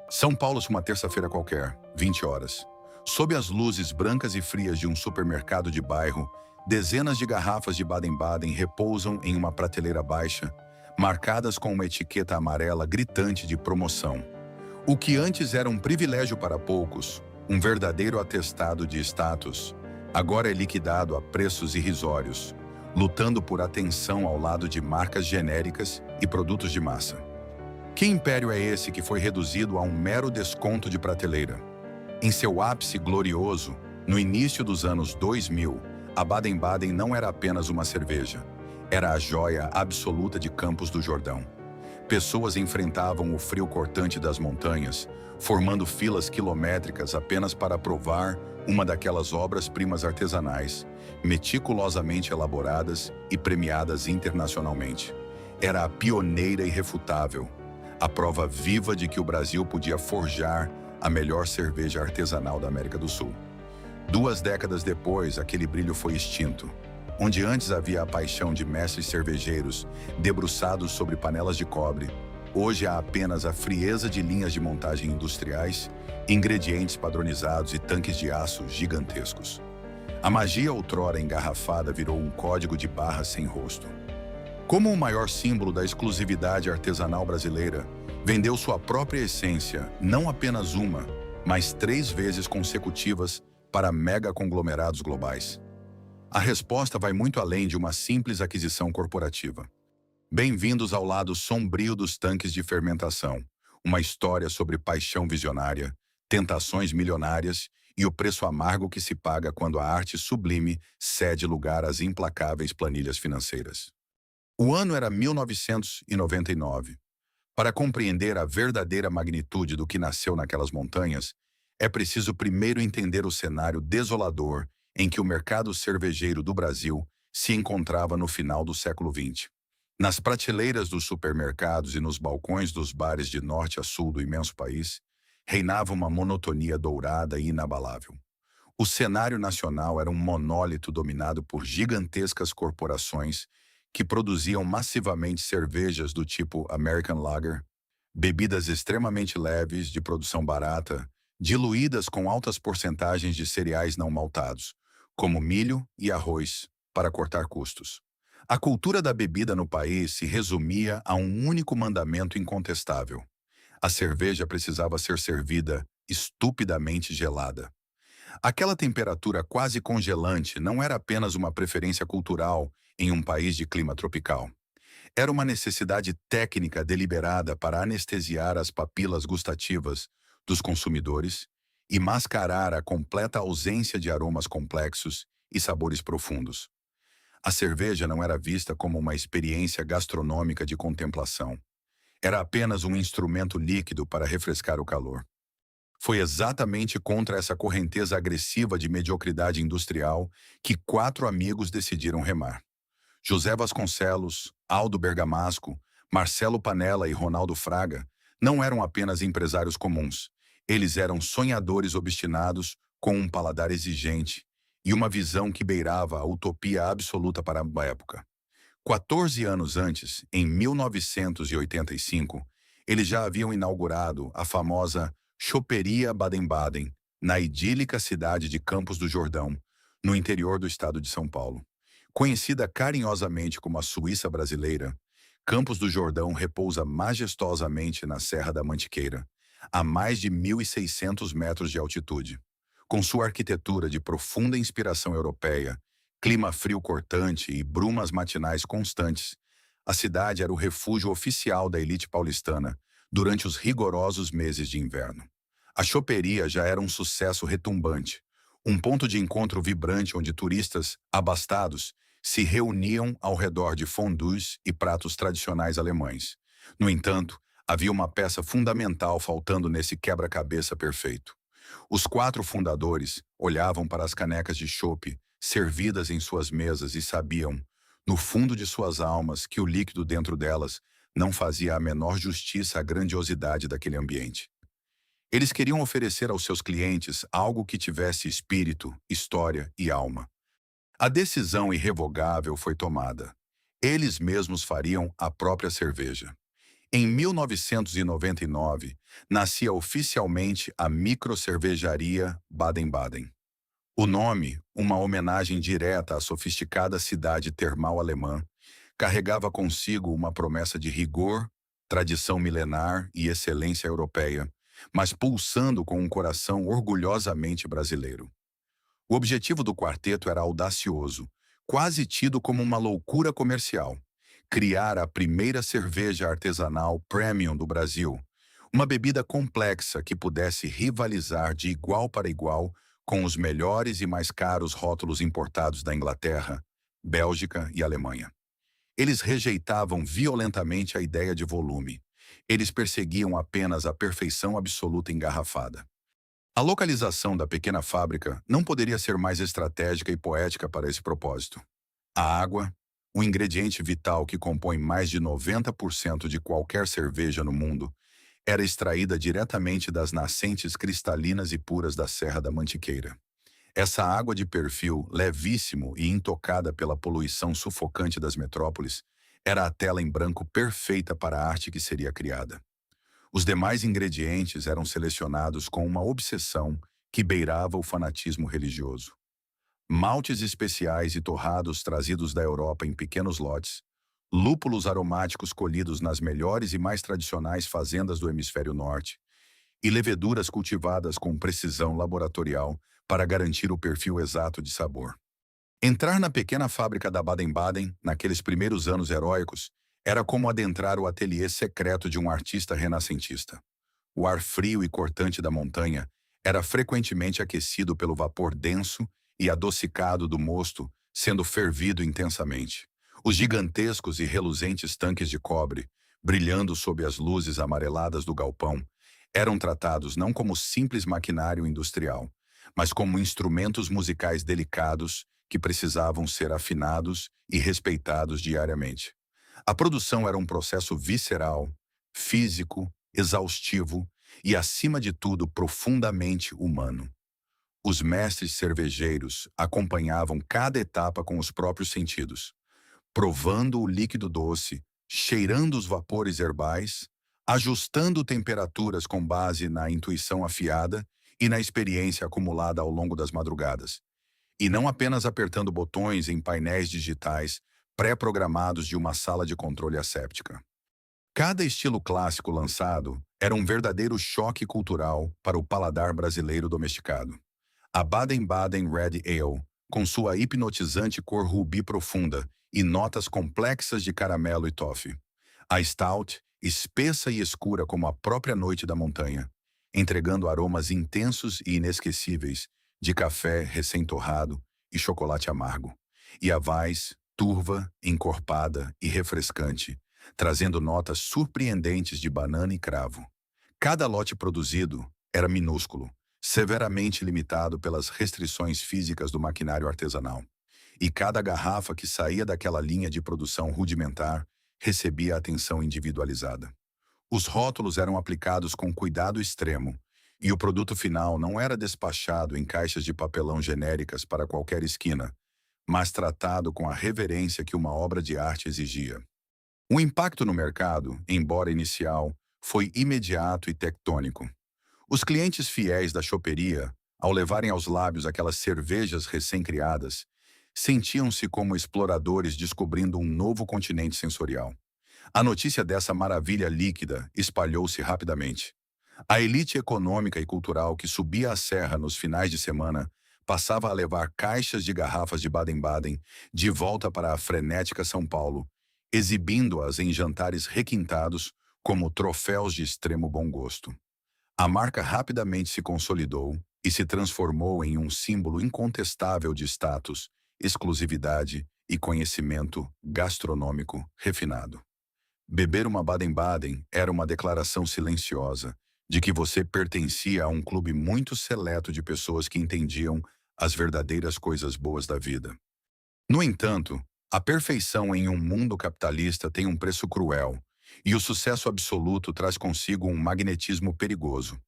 São Paulo, uma terça-feira qualquer, 20 horas. Sob as luzes brancas e frias de um supermercado de bairro, dezenas de garrafas de Baden-Baden repousam em uma prateleira baixa, marcadas com uma etiqueta amarela gritante de promoção. O que antes era um privilégio para poucos, um verdadeiro atestado de status, agora é liquidado a preços irrisórios, lutando por atenção ao lado de marcas genéricas e produtos de massa. Que império é esse que foi reduzido a um mero desconto de prateleira? Em seu ápice glorioso, no início dos anos 2000, a Baden-Baden não era apenas uma cerveja. Era a joia absoluta de Campos do Jordão. Pessoas enfrentavam o frio cortante das montanhas, formando filas quilométricas apenas para provar uma daquelas obras-primas artesanais, meticulosamente elaboradas e premiadas internacionalmente. Era a pioneira irrefutável, a prova viva de que o Brasil podia forjar a melhor cerveja artesanal da América do Sul. 2 décadas depois, aquele brilho foi extinto. Onde antes havia a paixão de mestres cervejeiros debruçados sobre panelas de cobre, hoje há apenas a frieza de linhas de montagem industriais, ingredientes padronizados e tanques de aço gigantescos. A magia outrora engarrafada virou um código de barras sem rosto. Como o maior símbolo da exclusividade artesanal brasileira, vendeu sua própria essência, não apenas uma, mas 3 vezes consecutivas para mega conglomerados globais. A resposta vai muito além de uma simples aquisição corporativa. Bem-vindos ao lado sombrio dos tanques de fermentação, uma história sobre paixão visionária, tentações milionárias e o preço amargo que se paga quando a arte sublime cede lugar às implacáveis planilhas financeiras. O ano era 1999. Para compreender a verdadeira magnitude do que nasceu naquelas montanhas, é preciso primeiro entender o cenário desolador em que o mercado cervejeiro do Brasil se encontrava no final do século XX. Nas prateleiras dos supermercados e nos balcões dos bares de norte a sul do imenso país, reinava uma monotonia dourada e inabalável. O cenário nacional era um monólito dominado por gigantescas corporações que produziam massivamente cervejas do tipo American Lager, bebidas extremamente leves, de produção barata, diluídas com altas porcentagens de cereais não maltados, como milho e arroz, para cortar custos. A cultura da bebida no país se resumia a um único mandamento incontestável: a cerveja precisava ser servida estupidamente gelada. Aquela temperatura quase congelante não era apenas uma preferência cultural em um país de clima tropical. Era uma necessidade técnica deliberada para anestesiar as papilas gustativas dos consumidores e mascarar a completa ausência de aromas complexos e sabores profundos. A cerveja não era vista como uma experiência gastronômica de contemplação. Era apenas um instrumento líquido para refrescar o calor. Foi exatamente contra essa correnteza agressiva de mediocridade industrial que 4 amigos decidiram remar. José Vasconcelos, Aldo Bergamasco, Marcelo Panella e Ronaldo Fraga não eram apenas empresários comuns. Eles eram sonhadores obstinados com um paladar exigente e uma visão que beirava a utopia absoluta para a época. 14 anos antes, em 1985, eles já haviam inaugurado a famosa Choperia Baden-Baden, na idílica cidade de Campos do Jordão, no interior do estado de São Paulo. Conhecida carinhosamente como a Suíça brasileira, Campos do Jordão repousa majestosamente na Serra da Mantiqueira, a mais de 1.600 metros de altitude. Com sua arquitetura de profunda inspiração europeia, clima frio cortante e brumas matinais constantes, a cidade era o refúgio oficial da elite paulistana durante os rigorosos meses de inverno. A choperia já era um sucesso retumbante, um ponto de encontro vibrante onde turistas abastados se reuniam ao redor de fondues e pratos tradicionais alemães. No entanto, havia uma peça fundamental faltando nesse quebra-cabeça perfeito. Os 4 fundadores olhavam para as canecas de chopp servidas em suas mesas e sabiam, no fundo de suas almas, que o líquido dentro delas não fazia a menor justiça à grandiosidade daquele ambiente. Eles queriam oferecer aos seus clientes algo que tivesse espírito, história e alma. A decisão irrevogável foi tomada. Eles mesmos fariam a própria cerveja. Em 1999, nascia oficialmente a Microcervejaria Baden-Baden. O nome, uma homenagem direta à sofisticada cidade termal alemã, carregava consigo uma promessa de rigor, tradição milenar e excelência europeia, mas pulsando com um coração orgulhosamente brasileiro. O objetivo do quarteto era audacioso, quase tido como uma loucura comercial: criar a primeira cerveja artesanal premium do Brasil, uma bebida complexa que pudesse rivalizar de igual para igual com os melhores e mais caros rótulos importados da Inglaterra, Bélgica e Alemanha. Eles rejeitavam violentamente a ideia de volume. Eles perseguiam apenas a perfeição absoluta engarrafada. A localização da pequena fábrica não poderia ser mais estratégica e poética para esse propósito. A água, o ingrediente vital que compõe mais de 90% de qualquer cerveja no mundo, era extraída diretamente das nascentes cristalinas e puras da Serra da Mantiqueira. Essa água de perfil levíssimo e intocada pela poluição sufocante das metrópoles era a tela em branco perfeita para a arte que seria criada. Os demais ingredientes eram selecionados com uma obsessão que beirava o fanatismo religioso. Maltes especiais e torrados trazidos da Europa em pequenos lotes, lúpulos aromáticos colhidos nas melhores e mais tradicionais fazendas do hemisfério norte, e leveduras cultivadas com precisão laboratorial para garantir o perfil exato de sabor. Entrar na pequena fábrica da Baden-Baden, naqueles primeiros anos heróicos, era como adentrar o ateliê secreto de um artista renascentista. O ar frio e cortante da montanha era frequentemente aquecido pelo vapor denso e adocicado do mosto, sendo fervido intensamente. Os gigantescos e reluzentes tanques de cobre, brilhando sob as luzes amareladas do galpão, eram tratados não como simples maquinário industrial, mas como instrumentos musicais delicados que precisavam ser afinados e respeitados diariamente. A produção era um processo visceral, físico, exaustivo e, acima de tudo, profundamente humano. Os mestres cervejeiros acompanhavam cada etapa com os próprios sentidos, provando o líquido doce, cheirando os vapores herbais, ajustando temperaturas com base na intuição afiada e na experiência acumulada ao longo das madrugadas, e não apenas apertando botões em painéis digitais pré-programados de uma sala de controle asséptica. Cada estilo clássico lançado era um verdadeiro choque cultural para o paladar brasileiro domesticado. A Baden-Baden Red Ale, com sua hipnotizante cor rubi profunda e notas complexas de caramelo e toffee. A Stout, espessa e escura como a própria noite da montanha, entregando aromas intensos e inesquecíveis de café recém-torrado e chocolate amargo. E a Weiss, turva, encorpada e refrescante, trazendo notas surpreendentes de banana e cravo. Cada lote produzido era minúsculo, severamente limitado pelas restrições físicas do maquinário artesanal. E cada garrafa que saía daquela linha de produção rudimentar recebia atenção individualizada. Os rótulos eram aplicados com cuidado extremo, e o produto final não era despachado em caixas de papelão genéricas para qualquer esquina, mas tratado com a reverência que uma obra de arte exigia. O impacto no mercado, embora inicial, foi imediato e tectônico. Os clientes fiéis da choperia, ao levarem aos lábios aquelas cervejas recém-criadas, sentiam-se como exploradores descobrindo um novo continente sensorial. A notícia dessa maravilha líquida espalhou-se rapidamente. A elite econômica e cultural que subia a serra nos finais de semana passava a levar caixas de garrafas de Baden-Baden de volta para a frenética São Paulo, exibindo-as em jantares requintados como troféus de extremo bom gosto. A marca rapidamente se consolidou e se transformou em um símbolo incontestável de status, exclusividade e conhecimento gastronômico refinado. Beber uma Baden-Baden era uma declaração silenciosa de que você pertencia a um clube muito seleto de pessoas que entendiam as verdadeiras coisas boas da vida. No entanto, a perfeição em um mundo capitalista tem um preço cruel, e o sucesso absoluto traz consigo um magnetismo perigoso.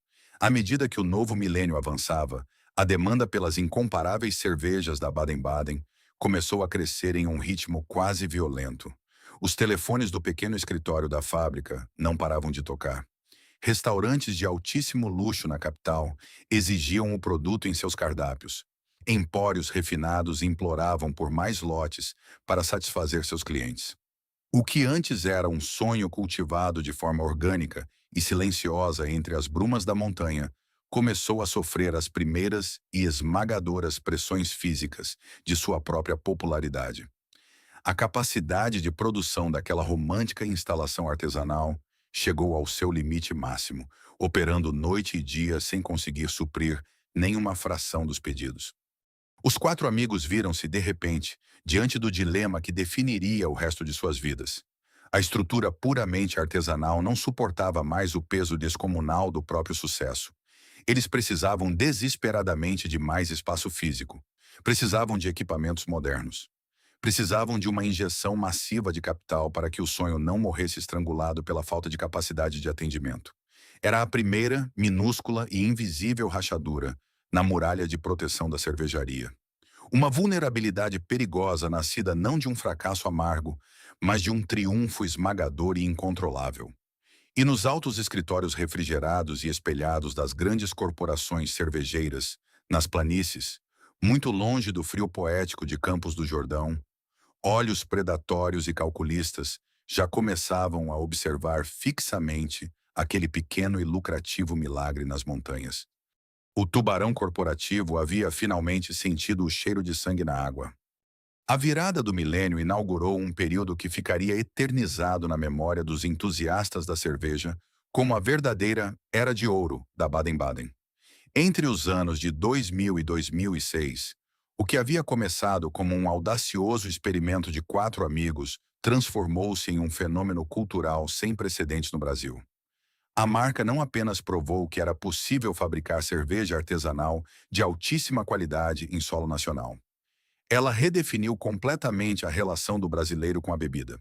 À medida que o novo milênio avançava, a demanda pelas incomparáveis cervejas da Baden-Baden começou a crescer em um ritmo quase violento. Os telefones do pequeno escritório da fábrica não paravam de tocar. Restaurantes de altíssimo luxo na capital exigiam o produto em seus cardápios. Empórios refinados imploravam por mais lotes para satisfazer seus clientes. O que antes era um sonho cultivado de forma orgânica e silenciosa entre as brumas da montanha, começou a sofrer as primeiras e esmagadoras pressões físicas de sua própria popularidade. A capacidade de produção daquela romântica instalação artesanal chegou ao seu limite máximo, operando noite e dia sem conseguir suprir nenhuma fração dos pedidos. Os quatro amigos viram-se, de repente, diante do dilema que definiria o resto de suas vidas. A estrutura puramente artesanal não suportava mais o peso descomunal do próprio sucesso. Eles precisavam desesperadamente de mais espaço físico. Precisavam de equipamentos modernos. Precisavam de uma injeção massiva de capital para que o sonho não morresse estrangulado pela falta de capacidade de atendimento. Era a primeira, minúscula e invisível rachadura na muralha de proteção da cervejaria. Uma vulnerabilidade perigosa nascida não de um fracasso amargo, mas de um triunfo esmagador e incontrolável. E nos altos escritórios refrigerados e espelhados das grandes corporações cervejeiras, nas planícies, muito longe do frio poético de Campos do Jordão, olhos predatórios e calculistas já começavam a observar fixamente aquele pequeno e lucrativo milagre nas montanhas. O tubarão corporativo havia finalmente sentido o cheiro de sangue na água. A virada do milênio inaugurou um período que ficaria eternizado na memória dos entusiastas da cerveja como a verdadeira Era de Ouro da Baden-Baden. Entre os anos de 2000 e 2006, o que havia começado como um audacioso experimento de quatro amigos transformou-se em um fenômeno cultural sem precedentes no Brasil. A marca não apenas provou que era possível fabricar cerveja artesanal de altíssima qualidade em solo nacional. Ela redefiniu completamente a relação do brasileiro com a bebida.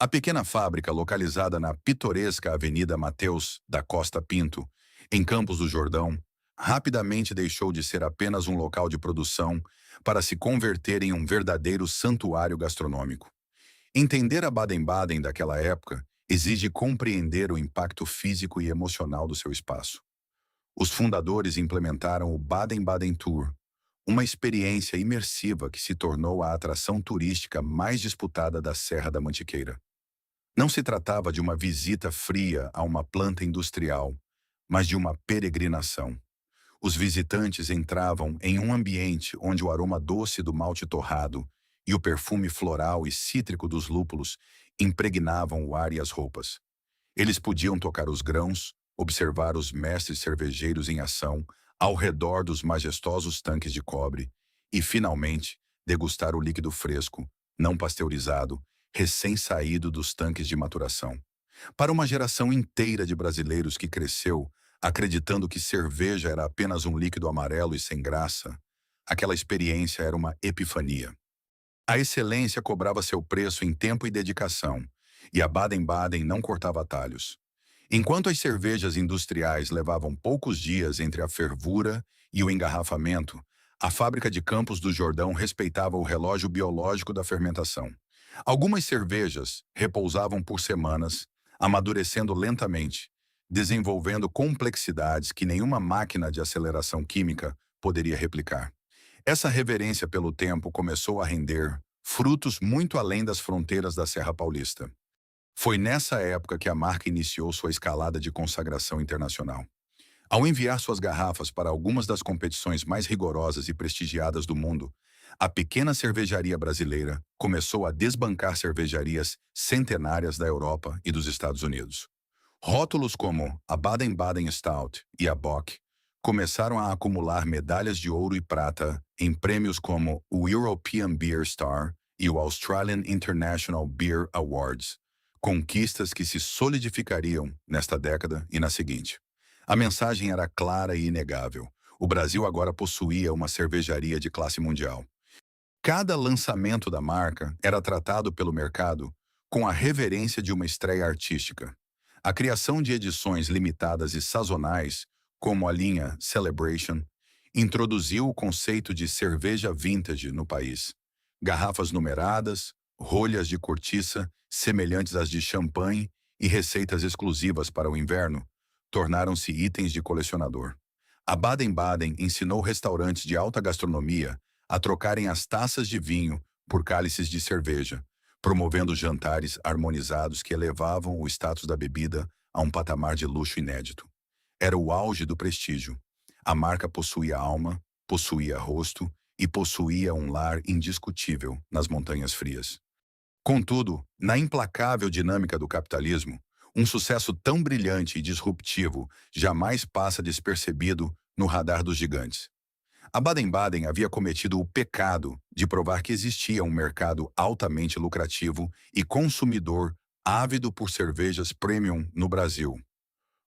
A pequena fábrica, localizada na pitoresca Avenida Mateus da Costa Pinto, em Campos do Jordão, rapidamente deixou de ser apenas um local de produção para se converter em um verdadeiro santuário gastronômico. Entender a Baden-Baden daquela época exige compreender o impacto físico e emocional do seu espaço. Os fundadores implementaram o Baden-Baden Tour, uma experiência imersiva que se tornou a atração turística mais disputada da Serra da Mantiqueira. Não se tratava de uma visita fria a uma planta industrial, mas de uma peregrinação. Os visitantes entravam em um ambiente onde o aroma doce do malte torrado e o perfume floral e cítrico dos lúpulos impregnavam o ar e as roupas. Eles podiam tocar os grãos, observar os mestres cervejeiros em ação ao redor dos majestosos tanques de cobre e, finalmente, degustar o líquido fresco, não pasteurizado, recém-saído dos tanques de maturação. Para uma geração inteira de brasileiros que cresceu acreditando que cerveja era apenas um líquido amarelo e sem graça, aquela experiência era uma epifania. A excelência cobrava seu preço em tempo e dedicação, e a Baden-Baden não cortava atalhos. Enquanto as cervejas industriais levavam poucos dias entre a fervura e o engarrafamento, a fábrica de Campos do Jordão respeitava o relógio biológico da fermentação. Algumas cervejas repousavam por semanas, amadurecendo lentamente, desenvolvendo complexidades que nenhuma máquina de aceleração química poderia replicar. Essa reverência pelo tempo começou a render frutos muito além das fronteiras da Serra Paulista. Foi nessa época que a marca iniciou sua escalada de consagração internacional. Ao enviar suas garrafas para algumas das competições mais rigorosas e prestigiadas do mundo, a pequena cervejaria brasileira começou a desbancar cervejarias centenárias da Europa e dos Estados Unidos. Rótulos como a Baden-Baden Stout e a Bock começaram a acumular medalhas de ouro e prata em prêmios como o European Beer Star e o Australian International Beer Awards, conquistas que se solidificariam nesta década e na seguinte. A mensagem era clara e inegável. O Brasil agora possuía uma cervejaria de classe mundial. Cada lançamento da marca era tratado pelo mercado com a reverência de uma estreia artística. A criação de edições limitadas e sazonais, como a linha Celebration, introduziu o conceito de cerveja vintage no país. Garrafas numeradas, rolhas de cortiça semelhantes às de champanhe e receitas exclusivas para o inverno tornaram-se itens de colecionador. A Baden-Baden ensinou restaurantes de alta gastronomia a trocarem as taças de vinho por cálices de cerveja, promovendo jantares harmonizados que elevavam o status da bebida a um patamar de luxo inédito. Era o auge do prestígio. A marca possuía alma, possuía rosto e possuía um lar indiscutível nas Montanhas Frias. Contudo, na implacável dinâmica do capitalismo, um sucesso tão brilhante e disruptivo jamais passa despercebido no radar dos gigantes. A Baden-Baden havia cometido o pecado de provar que existia um mercado altamente lucrativo e consumidor ávido por cervejas premium no Brasil.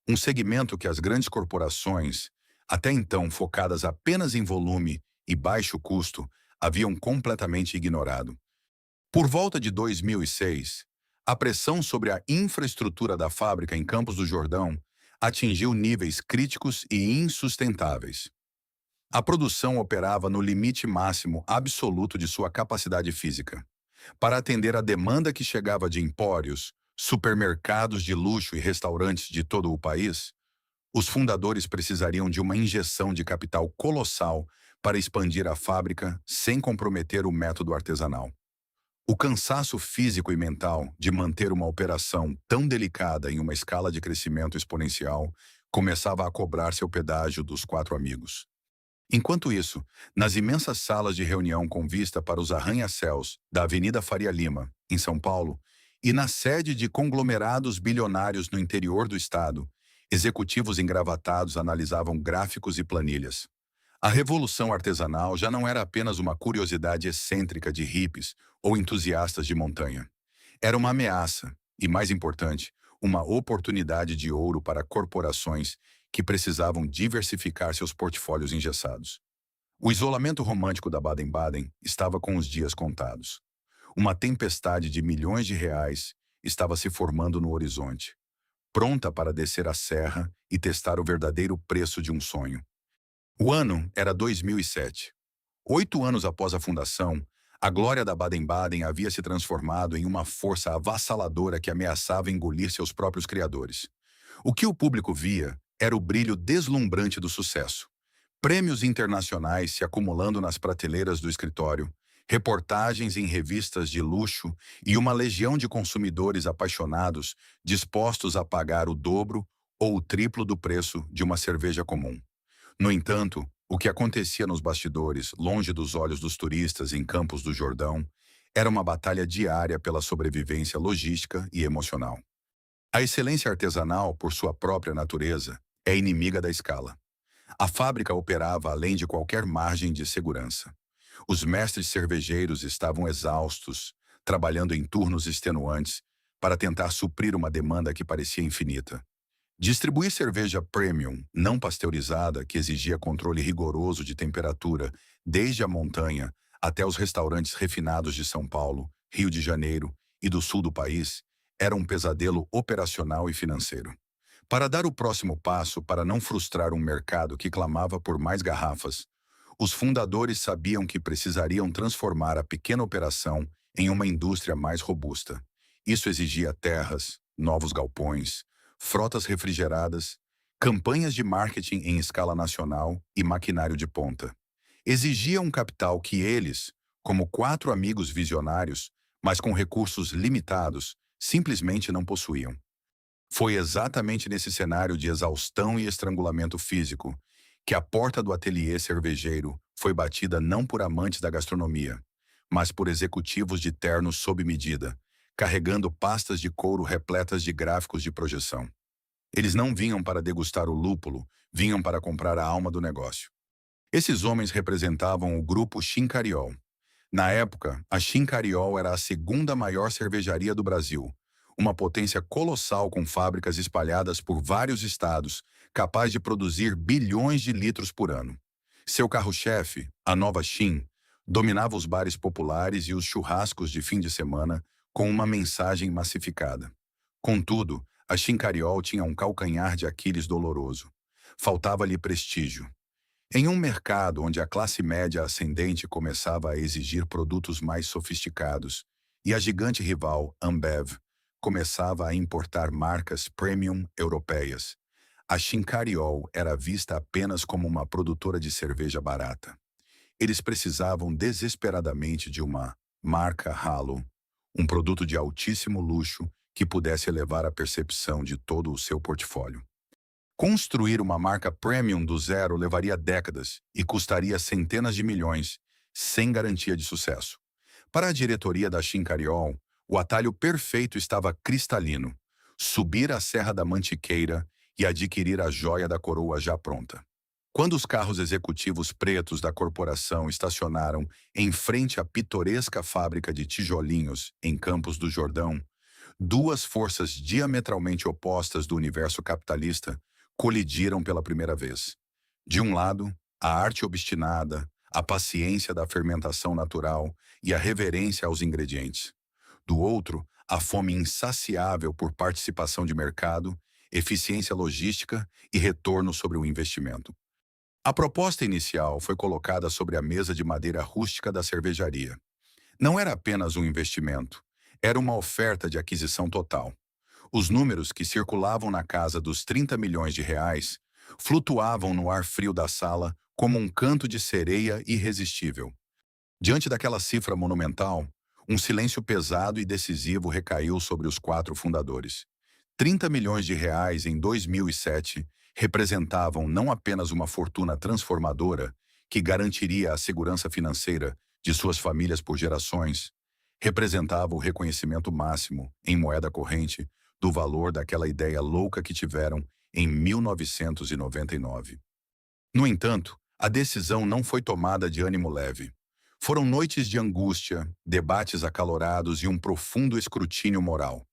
Um segmento que as grandes corporações, até então focadas apenas em volume e baixo custo, haviam completamente ignorado. Por volta de 2006, a pressão sobre a infraestrutura da fábrica em Campos do Jordão atingiu níveis críticos e insustentáveis. A produção operava no limite máximo absoluto de sua capacidade física. Para atender a demanda que chegava de empórios, supermercados de luxo e restaurantes de todo o país, os fundadores precisariam de uma injeção de capital colossal para expandir a fábrica sem comprometer o método artesanal. O cansaço físico e mental de manter uma operação tão delicada em uma escala de crescimento exponencial começava a cobrar seu pedágio dos quatro amigos. Enquanto isso, nas imensas salas de reunião com vista para os arranha-céus da Avenida Faria Lima, em São Paulo, e na sede de conglomerados bilionários no interior do estado, executivos engravatados analisavam gráficos e planilhas. A revolução artesanal já não era apenas uma curiosidade excêntrica de hippies ou entusiastas de montanha. Era uma ameaça e, mais importante, uma oportunidade de ouro para corporações que precisavam diversificar seus portfólios engessados. O isolamento romântico da Baden-Baden estava com os dias contados. Uma tempestade de milhões de reais estava se formando no horizonte, pronta para descer a serra e testar o verdadeiro preço de um sonho. O ano era 2007. 8 anos após a fundação, a glória da Baden-Baden havia se transformado em uma força avassaladora que ameaçava engolir seus próprios criadores. O que o público via era o brilho deslumbrante do sucesso. Prêmios internacionais se acumulando nas prateleiras do escritório, reportagens em revistas de luxo e uma legião de consumidores apaixonados dispostos a pagar o dobro ou o triplo do preço de uma cerveja comum. No entanto, o que acontecia nos bastidores, longe dos olhos dos turistas em Campos do Jordão, era uma batalha diária pela sobrevivência logística e emocional. A excelência artesanal, por sua própria natureza, é inimiga da escala. A fábrica operava além de qualquer margem de segurança. Os mestres cervejeiros estavam exaustos, trabalhando em turnos extenuantes para tentar suprir uma demanda que parecia infinita. Distribuir cerveja premium, não pasteurizada, que exigia controle rigoroso de temperatura, desde a montanha até os restaurantes refinados de São Paulo, Rio de Janeiro e do sul do país, era um pesadelo operacional e financeiro. Para dar o próximo passo para não frustrar um mercado que clamava por mais garrafas, os fundadores sabiam que precisariam transformar a pequena operação em uma indústria mais robusta. Isso exigia terras, novos galpões, frotas refrigeradas, campanhas de marketing em escala nacional e maquinário de ponta. Exigia um capital que eles, como quatro amigos visionários, mas com recursos limitados, simplesmente não possuíam. Foi exatamente nesse cenário de exaustão e estrangulamento físico que a porta do ateliê cervejeiro foi batida não por amantes da gastronomia, mas por executivos de ternos sob medida, carregando pastas de couro repletas de gráficos de projeção. Eles não vinham para degustar o lúpulo, vinham para comprar a alma do negócio. Esses homens representavam o grupo Chincariol. Na época, a Chincariol era a segunda maior cervejaria do Brasil, uma potência colossal com fábricas espalhadas por vários estados, capaz de produzir bilhões de litros por ano. Seu carro-chefe, a Nova Chin, dominava os bares populares e os churrascos de fim de semana com uma mensagem massificada. Contudo, a Chincariol tinha um calcanhar de Aquiles doloroso. Faltava-lhe prestígio. Em um mercado onde a classe média ascendente começava a exigir produtos mais sofisticados, E a gigante rival, Ambev, começava a importar marcas premium europeias. A Chincariol era vista apenas como uma produtora de cerveja barata. Eles precisavam desesperadamente de uma marca halo, um produto de altíssimo luxo que pudesse elevar a percepção de todo o seu portfólio. Construir uma marca premium do zero levaria décadas e custaria centenas de milhões, sem garantia de sucesso. Para a diretoria da Chincariol, o atalho perfeito estava cristalino: subir a Serra da Mantiqueira e adquirir a joia da coroa já pronta. Quando os carros executivos pretos da corporação estacionaram em frente à pitoresca fábrica de tijolinhos em Campos do Jordão, duas forças diametralmente opostas do universo capitalista colidiram pela primeira vez. De um lado, a arte obstinada, a paciência da fermentação natural e a reverência aos ingredientes. Do outro, a fome insaciável por participação de mercado, eficiência logística e retorno sobre o investimento. A proposta inicial foi colocada sobre a mesa de madeira rústica da cervejaria. Não era apenas um investimento, era uma oferta de aquisição total. Os números que circulavam na casa dos 30 milhões de reais flutuavam no ar frio da sala como um canto de sereia irresistível. Diante daquela cifra monumental, um silêncio pesado e decisivo recaiu sobre os quatro fundadores. 30 milhões de reais em 2007 representavam não apenas uma fortuna transformadora que garantiria a segurança financeira de suas famílias por gerações, representava o reconhecimento máximo, em moeda corrente, do valor daquela ideia louca que tiveram em 1999. No entanto, a decisão não foi tomada de ânimo leve. Foram noites de angústia, debates acalorados e um profundo escrutínio moral.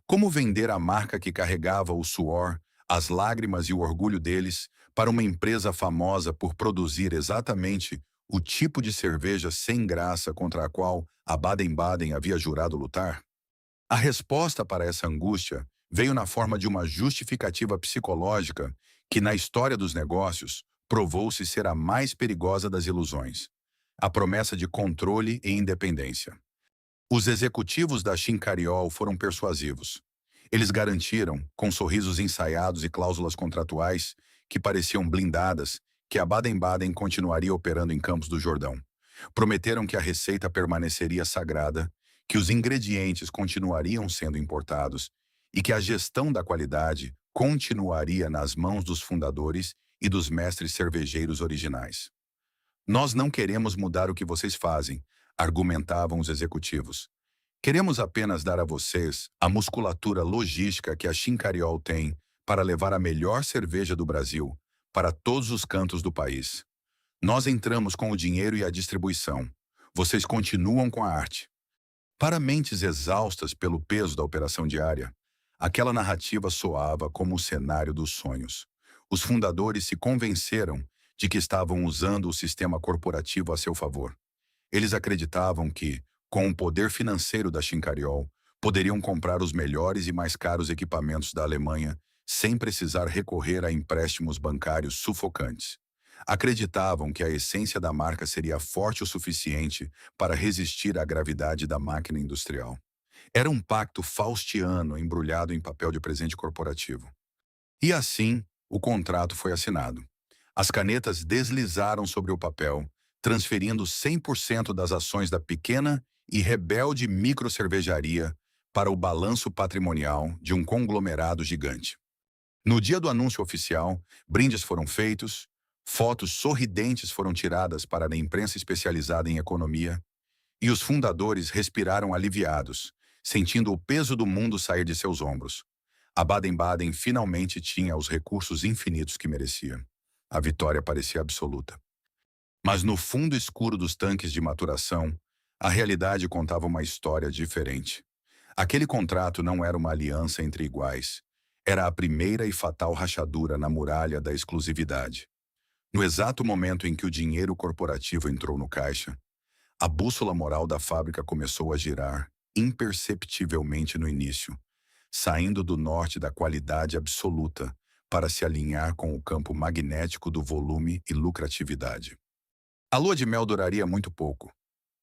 Como vender a marca que carregava o suor, as lágrimas e o orgulho deles para uma empresa famosa por produzir exatamente o tipo de cerveja sem graça contra a qual a Baden-Baden havia jurado lutar? A resposta para essa angústia veio na forma de uma justificativa psicológica que, na história dos negócios, provou-se ser a mais perigosa das ilusões: a promessa de controle e independência. Os executivos da Chincariol foram persuasivos. Eles garantiram, com sorrisos ensaiados e cláusulas contratuais que pareciam blindadas, que a Baden-Baden continuaria operando em Campos do Jordão. Prometeram que a receita permaneceria sagrada, que os ingredientes continuariam sendo importados e que a gestão da qualidade continuaria nas mãos dos fundadores e dos mestres cervejeiros originais. Nós não queremos mudar o que vocês fazem, argumentavam os executivos. Queremos apenas dar a vocês a musculatura logística que a Chincariol tem para levar a melhor cerveja do Brasil para todos os cantos do país. Nós entramos com o dinheiro e a distribuição. Vocês continuam com a arte. Para mentes exaustas pelo peso da operação diária, aquela narrativa soava como o cenário dos sonhos. Os fundadores se convenceram de que estavam usando o sistema corporativo a seu favor. Eles acreditavam que, com o poder financeiro da Chincariol, poderiam comprar os melhores e mais caros equipamentos da Alemanha sem precisar recorrer a empréstimos bancários sufocantes. Acreditavam que a essência da marca seria forte o suficiente para resistir à gravidade da máquina industrial. Era um pacto faustiano embrulhado em papel de presente corporativo. E assim, o contrato foi assinado. As canetas deslizaram sobre o papel, transferindo 100% das ações da pequena e rebelde microcervejaria para o balanço patrimonial de um conglomerado gigante. No dia do anúncio oficial, brindes foram feitos, fotos sorridentes foram tiradas para a imprensa especializada em economia, e os fundadores respiraram aliviados, sentindo o peso do mundo sair de seus ombros. A Baden-Baden finalmente tinha os recursos infinitos que merecia. A vitória parecia absoluta. Mas no fundo escuro dos tanques de maturação, a realidade contava uma história diferente. Aquele contrato não era uma aliança entre iguais. Era a primeira e fatal rachadura na muralha da exclusividade. No exato momento em que o dinheiro corporativo entrou no caixa, a bússola moral da fábrica começou a girar imperceptivelmente no início, saindo do norte da qualidade absoluta para se alinhar com o campo magnético do volume e lucratividade. A lua de mel duraria muito pouco.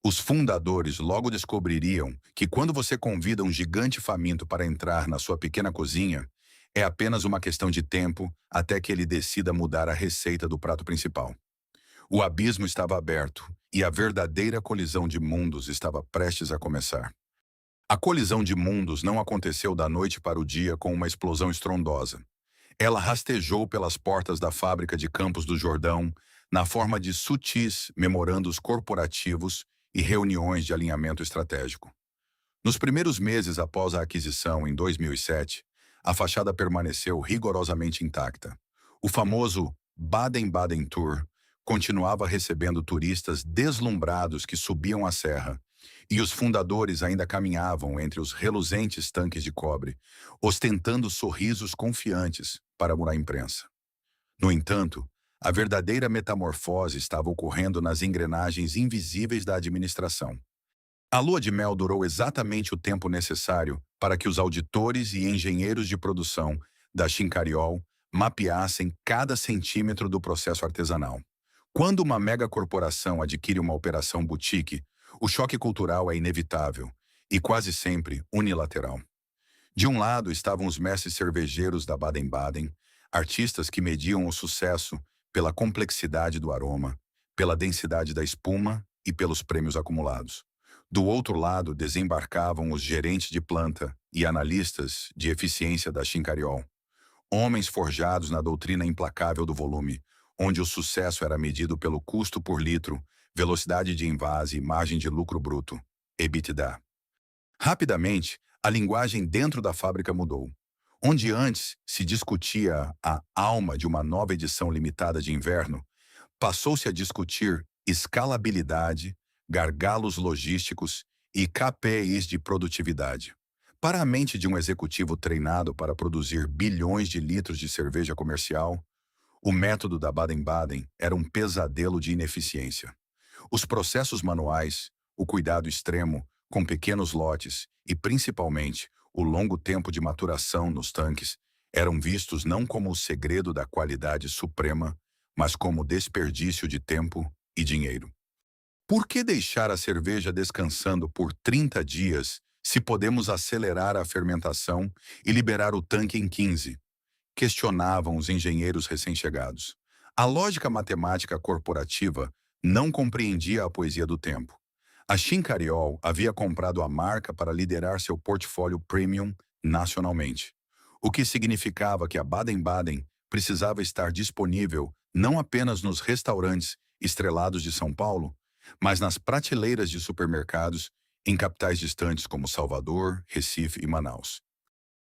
Os fundadores logo descobririam que quando você convida um gigante faminto para entrar na sua pequena cozinha, é apenas uma questão de tempo até que ele decida mudar a receita do prato principal. O abismo estava aberto e a verdadeira colisão de mundos estava prestes a começar. A colisão de mundos não aconteceu da noite para o dia com uma explosão estrondosa. Ela rastejou pelas portas da fábrica de Campos do Jordão, na forma de sutis memorandos corporativos e reuniões de alinhamento estratégico. Nos primeiros meses após a aquisição, em 2007, a fachada permaneceu rigorosamente intacta. O famoso Baden-Baden Tour continuava recebendo turistas deslumbrados que subiam a serra, e os fundadores ainda caminhavam entre os reluzentes tanques de cobre, ostentando sorrisos confiantes para a imprensa. No entanto, a verdadeira metamorfose estava ocorrendo nas engrenagens invisíveis da administração. A lua de mel durou exatamente o tempo necessário para que os auditores e engenheiros de produção da Chincariol mapeassem cada centímetro do processo artesanal. Quando uma megacorporação adquire uma operação boutique, o choque cultural é inevitável e quase sempre unilateral. De um lado estavam os mestres cervejeiros da Baden-Baden, artistas que mediam o sucesso pela complexidade do aroma, pela densidade da espuma e pelos prêmios acumulados. Do outro lado desembarcavam os gerentes de planta e analistas de eficiência da Chincariol, homens forjados na doutrina implacável do volume, onde o sucesso era medido pelo custo por litro, velocidade de envase e margem de lucro bruto, EBITDA. Rapidamente, a linguagem dentro da fábrica mudou. Onde antes se discutia a alma de uma nova edição limitada de inverno, passou-se a discutir escalabilidade, gargalos logísticos e KPIs de produtividade. Para a mente de um executivo treinado para produzir bilhões de litros de cerveja comercial, o método da Baden-Baden era um pesadelo de ineficiência. Os processos manuais, o cuidado extremo, com pequenos lotes e, principalmente, o longo tempo de maturação nos tanques, eram vistos não como o segredo da qualidade suprema, mas como desperdício de tempo e dinheiro. Por que deixar a cerveja descansando por 30 dias se podemos acelerar a fermentação e liberar o tanque em 15? Questionavam os engenheiros recém-chegados. A lógica matemática corporativa não compreendia a poesia do tempo. A Chincariol havia comprado a marca para liderar seu portfólio premium nacionalmente, o que significava que a Baden-Baden precisava estar disponível não apenas nos restaurantes estrelados de São Paulo, mas nas prateleiras de supermercados em capitais distantes como Salvador, Recife e Manaus.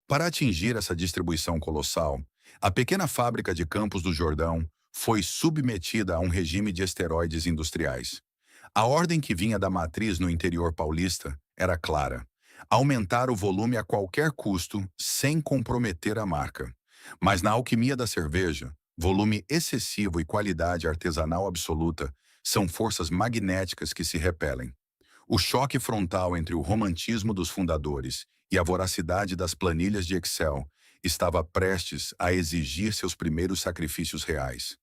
Para atingir essa distribuição colossal, a pequena fábrica de Campos do Jordão foi submetida a um regime de esteroides industriais. A ordem que vinha da matriz no interior paulista era clara: aumentar o volume a qualquer custo sem comprometer a marca. Mas na alquimia da cerveja, volume excessivo e qualidade artesanal absoluta são forças magnéticas que se repelem. O choque frontal entre o romantismo dos fundadores e a voracidade das planilhas de Excel estava prestes a exigir seus primeiros sacrifícios reais.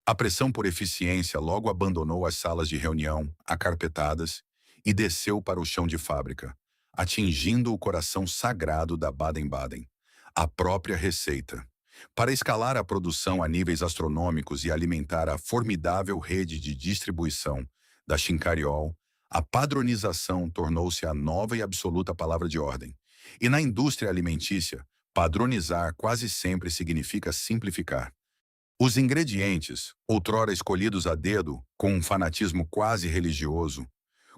A pressão por eficiência logo abandonou as salas de reunião, acarpetadas, e desceu para o chão de fábrica, atingindo o coração sagrado da Baden-Baden, a própria receita. Para escalar a produção a níveis astronômicos e alimentar a formidável rede de distribuição da Chincariol, a padronização tornou-se a nova e absoluta palavra de ordem. E na indústria alimentícia, padronizar quase sempre significa simplificar. Os ingredientes, outrora escolhidos a dedo, com um fanatismo quase religioso,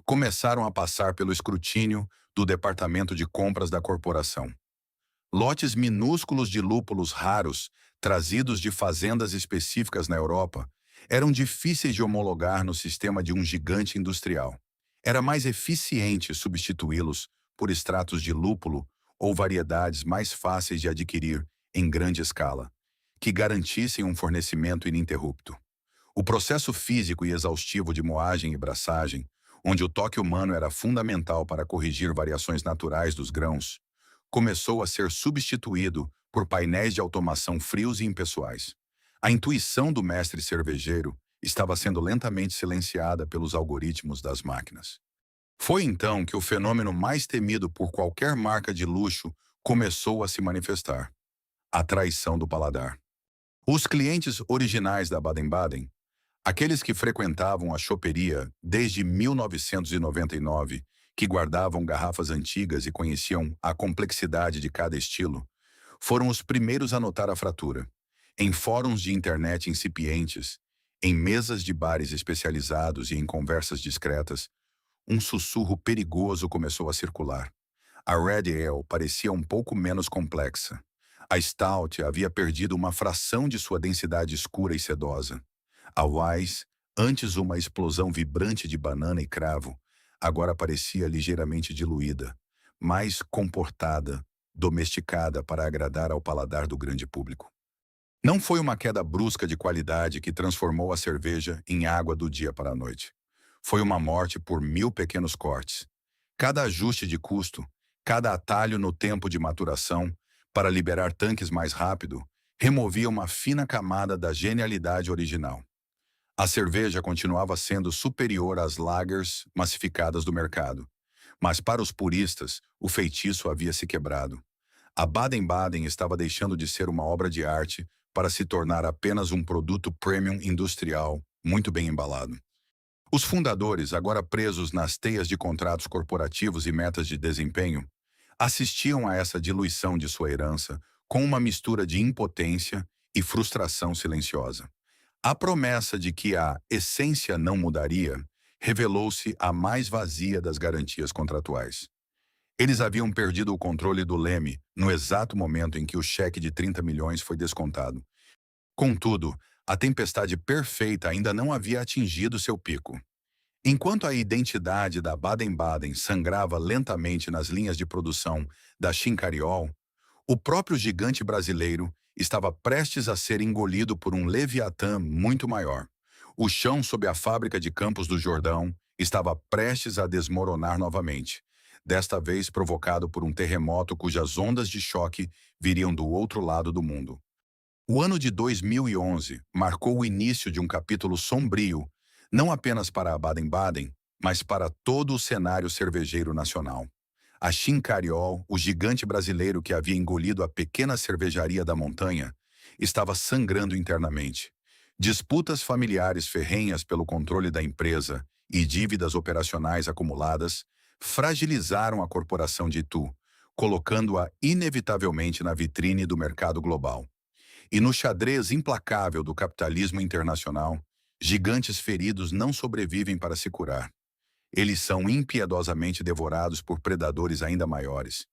começaram a passar pelo escrutínio do departamento de compras da corporação. Lotes minúsculos de lúpulos raros, trazidos de fazendas específicas na Europa, eram difíceis de homologar no sistema de um gigante industrial. Era mais eficiente substituí-los por extratos de lúpulo ou variedades mais fáceis de adquirir em grande escala, que garantissem um fornecimento ininterrupto. O processo físico e exaustivo de moagem e braçagem, onde o toque humano era fundamental para corrigir variações naturais dos grãos, começou a ser substituído por painéis de automação frios e impessoais. A intuição do mestre cervejeiro estava sendo lentamente silenciada pelos algoritmos das máquinas. Foi então que o fenômeno mais temido por qualquer marca de luxo começou a se manifestar: a traição do paladar. Os clientes originais da Baden-Baden, aqueles que frequentavam a choperia desde 1999, que guardavam garrafas antigas e conheciam a complexidade de cada estilo, foram os primeiros a notar a fratura. Em fóruns de internet incipientes, em mesas de bares especializados e em conversas discretas, um sussurro perigoso começou a circular. A Red Ale parecia um pouco menos complexa. A Stout havia perdido uma fração de sua densidade escura e sedosa. A Wise, antes uma explosão vibrante de banana e cravo, agora parecia ligeiramente diluída, mais comportada, domesticada para agradar ao paladar do grande público. Não foi uma queda brusca de qualidade que transformou a cerveja em água do dia para a noite. Foi uma morte por 1000 pequenos cortes. Cada ajuste de custo, cada atalho no tempo de maturação, para liberar tanques mais rápido, removia uma fina camada da genialidade original. A cerveja continuava sendo superior às lagers massificadas do mercado, mas para os puristas, o feitiço havia se quebrado. A Baden-Baden estava deixando de ser uma obra de arte para se tornar apenas um produto premium industrial, muito bem embalado. Os fundadores, agora presos nas teias de contratos corporativos e metas de desempenho, assistiam a essa diluição de sua herança com uma mistura de impotência e frustração silenciosa. A promessa de que a essência não mudaria revelou-se a mais vazia das garantias contratuais. Eles haviam perdido o controle do leme no exato momento em que o cheque de 30 milhões foi descontado. Contudo, a tempestade perfeita ainda não havia atingido seu pico. Enquanto a identidade da Baden-Baden sangrava lentamente nas linhas de produção da Chincariol, o próprio gigante brasileiro estava prestes a ser engolido por um leviatã muito maior. O chão sob a fábrica de Campos do Jordão estava prestes a desmoronar novamente, desta vez provocado por um terremoto cujas ondas de choque viriam do outro lado do mundo. O ano de 2011 marcou o início de um capítulo sombrio, não apenas para a Baden-Baden, mas para todo o cenário cervejeiro nacional. A Chincariol, o gigante brasileiro que havia engolido a pequena cervejaria da montanha, estava sangrando internamente. Disputas familiares ferrenhas pelo controle da empresa e dívidas operacionais acumuladas fragilizaram a corporação de Itu, colocando-a inevitavelmente na vitrine do mercado global. E no xadrez implacável do capitalismo internacional, gigantes feridos não sobrevivem para se curar. Eles são impiedosamente devorados por predadores ainda maiores.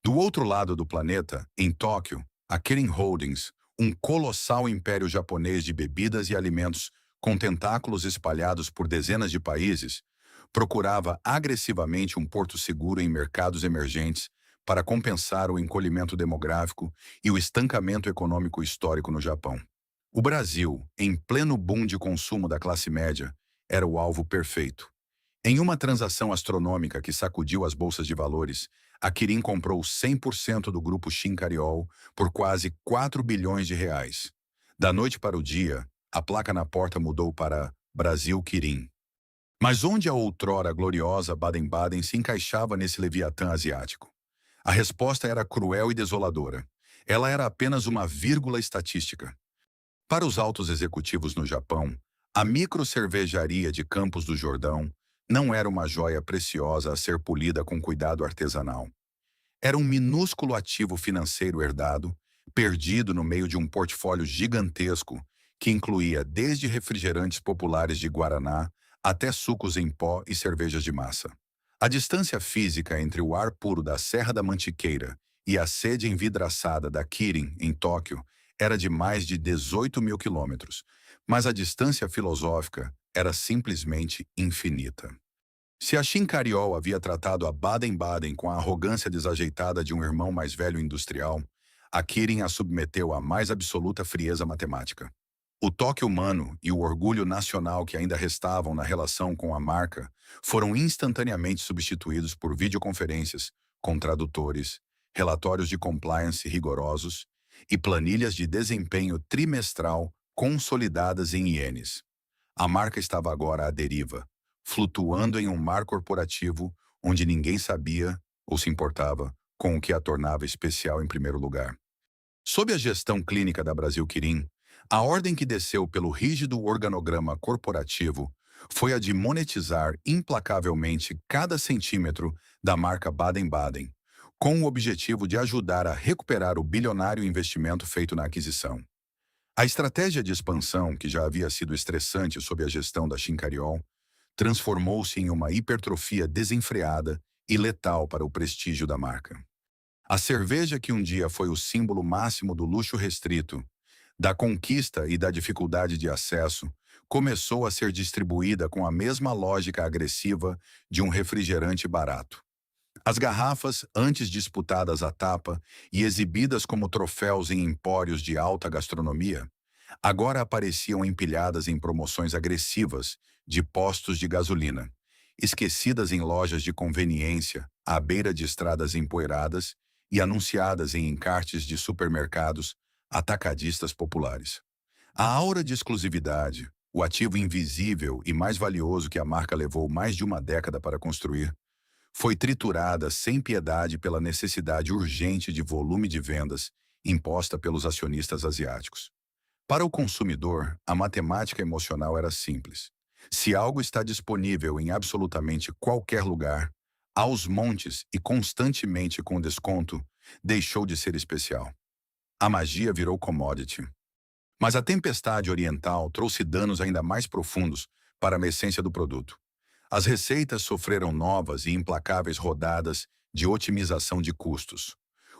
Do outro lado do planeta, em Tóquio, a Kirin Holdings, um colossal império japonês de bebidas e alimentos com tentáculos espalhados por dezenas de países, procurava agressivamente um porto seguro em mercados emergentes para compensar o encolhimento demográfico e o estancamento econômico histórico no Japão. O Brasil, em pleno boom de consumo da classe média, era o alvo perfeito. Em uma transação astronômica que sacudiu as bolsas de valores, a Kirin comprou 100% do grupo Chincariol por quase 4 bilhões de reais. Da noite para o dia, a placa na porta mudou para Brasil Kirin. Mas onde a outrora gloriosa Baden-Baden se encaixava nesse leviatã asiático? A resposta era cruel e desoladora. Ela era apenas uma vírgula estatística. Para os altos executivos no Japão, a microcervejaria de Campos do Jordão não era uma joia preciosa a ser polida com cuidado artesanal. Era um minúsculo ativo financeiro herdado, perdido no meio de um portfólio gigantesco que incluía desde refrigerantes populares de Guaraná até sucos em pó e cervejas de massa. A distância física entre o ar puro da Serra da Mantiqueira e a sede envidraçada da Kirin, em Tóquio, era de mais de 18 mil quilômetros, mas a distância filosófica era simplesmente infinita. Se a Chincariol havia tratado a Baden-Baden com a arrogância desajeitada de um irmão mais velho industrial, a Kirin a submeteu à mais absoluta frieza matemática. O toque humano e o orgulho nacional que ainda restavam na relação com a marca foram instantaneamente substituídos por videoconferências com tradutores, relatórios de compliance rigorosos e planilhas de desempenho trimestral consolidadas em ienes. A marca estava agora à deriva, flutuando em um mar corporativo onde ninguém sabia ou se importava com o que a tornava especial em primeiro lugar. Sob a gestão clínica da Brasil Quirim, a ordem que desceu pelo rígido organograma corporativo foi a de monetizar implacavelmente cada centímetro da marca Baden-Baden, com o objetivo de ajudar a recuperar o bilionário investimento feito na aquisição. A estratégia de expansão, que já havia sido estressante sob a gestão da Chincariol, transformou-se em uma hipertrofia desenfreada e letal para o prestígio da marca. A cerveja que um dia foi o símbolo máximo do luxo restrito, da conquista e da dificuldade de acesso, começou a ser distribuída com a mesma lógica agressiva de um refrigerante barato. As garrafas, antes disputadas à tapa e exibidas como troféus em empórios de alta gastronomia, agora apareciam empilhadas em promoções agressivas de postos de gasolina, esquecidas em lojas de conveniência, à beira de estradas empoeiradas e anunciadas em encartes de supermercados atacadistas populares. A aura de exclusividade, o ativo invisível e mais valioso que a marca levou mais de uma década para construir, foi triturada sem piedade pela necessidade urgente de volume de vendas imposta pelos acionistas asiáticos. Para o consumidor, a matemática emocional era simples. Se algo está disponível em absolutamente qualquer lugar, aos montes e constantemente com desconto, deixou de ser especial. A magia virou commodity. Mas a tempestade oriental trouxe danos ainda mais profundos para a essência do produto. As receitas sofreram novas e implacáveis rodadas de otimização de custos.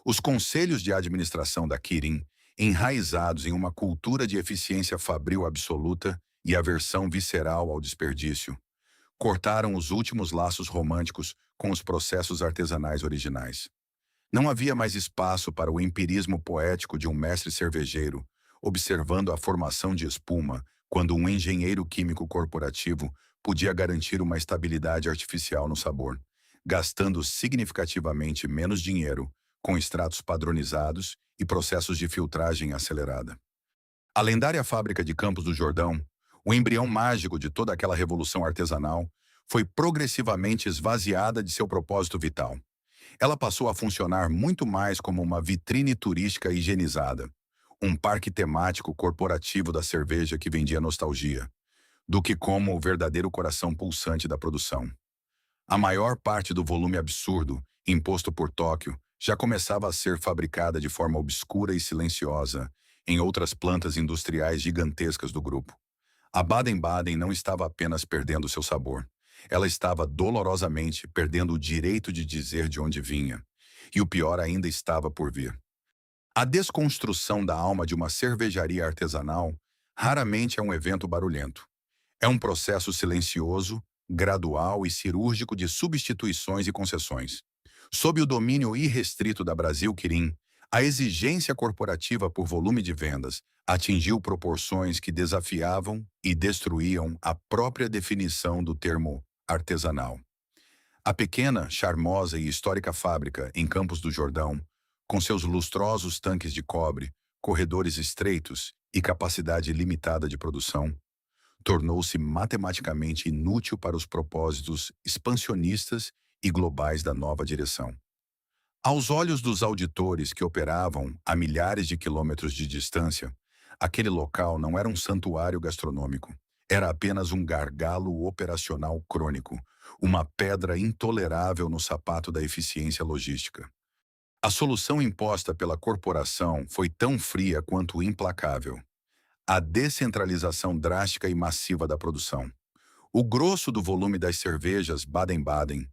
Os conselhos de administração da Kirin, enraizados em uma cultura de eficiência fabril absoluta e aversão visceral ao desperdício, cortaram os últimos laços românticos com os processos artesanais originais. Não havia mais espaço para o empirismo poético de um mestre cervejeiro, observando a formação de espuma, quando um engenheiro químico corporativo podia garantir uma estabilidade artificial no sabor, gastando significativamente menos dinheiro, com extratos padronizados e processos de filtragem acelerada. A lendária fábrica de Campos do Jordão, o embrião mágico de toda aquela revolução artesanal, foi progressivamente esvaziada de seu propósito vital. Ela passou a funcionar muito mais como uma vitrine turística higienizada, um parque temático corporativo da cerveja que vendia nostalgia, do que como o verdadeiro coração pulsante da produção. A maior parte do volume absurdo, imposto por Tóquio, já começava a ser fabricada de forma obscura e silenciosa em outras plantas industriais gigantescas do grupo. A Baden-Baden não estava apenas perdendo seu sabor. Ela estava dolorosamente perdendo o direito de dizer de onde vinha. E o pior ainda estava por vir. A desconstrução da alma de uma cervejaria artesanal raramente é um evento barulhento. É um processo silencioso, gradual e cirúrgico de substituições e concessões. Sob o domínio irrestrito da Brasil Quirim, a exigência corporativa por volume de vendas atingiu proporções que desafiavam e destruíam a própria definição do termo artesanal. A pequena, charmosa e histórica fábrica em Campos do Jordão, com seus lustrosos tanques de cobre, corredores estreitos e capacidade limitada de produção, tornou-se matematicamente inútil para os propósitos expansionistas e globais da nova direção. Aos olhos dos auditores que operavam a milhares de quilômetros de distância, aquele local não era um santuário gastronômico. Era apenas um gargalo operacional crônico, uma pedra intolerável no sapato da eficiência logística. A solução imposta pela corporação foi tão fria quanto implacável: a descentralização drástica e massiva da produção. O grosso do volume das cervejas Baden-Baden,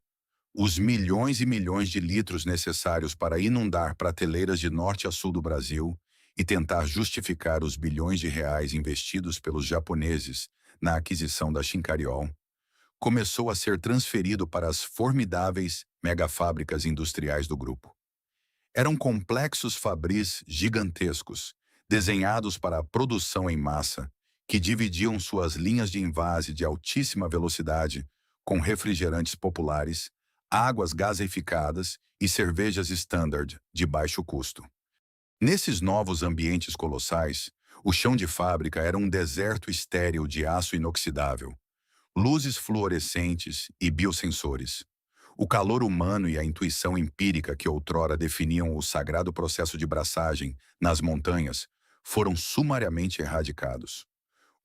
os milhões e milhões de litros necessários para inundar prateleiras de norte a sul do Brasil e tentar justificar os bilhões de reais investidos pelos japoneses na aquisição da Chincariol, começou a ser transferido para as formidáveis megafábricas industriais do grupo. Eram complexos fabris gigantescos, desenhados para a produção em massa, que dividiam suas linhas de invase de altíssima velocidade com refrigerantes populares, águas gaseificadas e cervejas standard de baixo custo. Nesses novos ambientes colossais, o chão de fábrica era um deserto estéril de aço inoxidável, luzes fluorescentes e biosensores. O calor humano e a intuição empírica que outrora definiam o sagrado processo de braçagem nas montanhas foram sumariamente erradicados.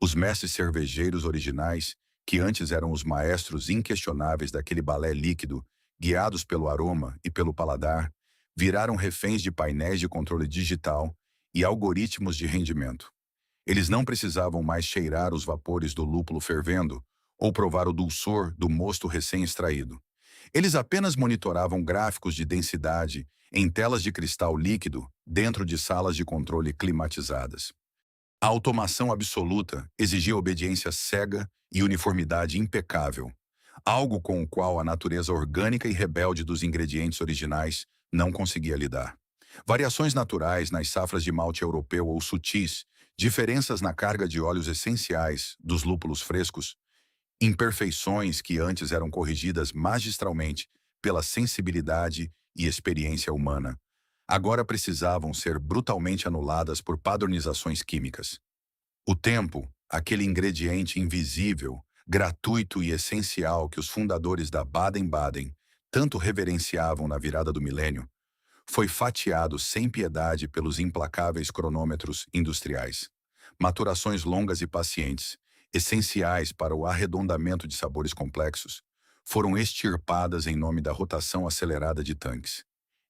Os mestres cervejeiros originais, que antes eram os maestros inquestionáveis daquele balé líquido, guiados pelo aroma e pelo paladar, viraram reféns de painéis de controle digital e algoritmos de rendimento. Eles não precisavam mais cheirar os vapores do lúpulo fervendo ou provar o dulçor do mosto recém-extraído. Eles apenas monitoravam gráficos de densidade em telas de cristal líquido dentro de salas de controle climatizadas. A automação absoluta exigia obediência cega e uniformidade impecável, algo com o qual a natureza orgânica e rebelde dos ingredientes originais não conseguia lidar. Variações naturais nas safras de malte europeu ou sutis, diferenças na carga de óleos essenciais dos lúpulos frescos, imperfeições que antes eram corrigidas magistralmente pela sensibilidade e experiência humana, agora precisavam ser brutalmente anuladas por padronizações químicas. O tempo, aquele ingrediente invisível, gratuito e essencial que os fundadores da Baden-Baden tanto reverenciavam na virada do milênio, foi fatiado sem piedade pelos implacáveis cronômetros industriais. Maturações longas e pacientes, essenciais para o arredondamento de sabores complexos, foram extirpadas em nome da rotação acelerada de tanques.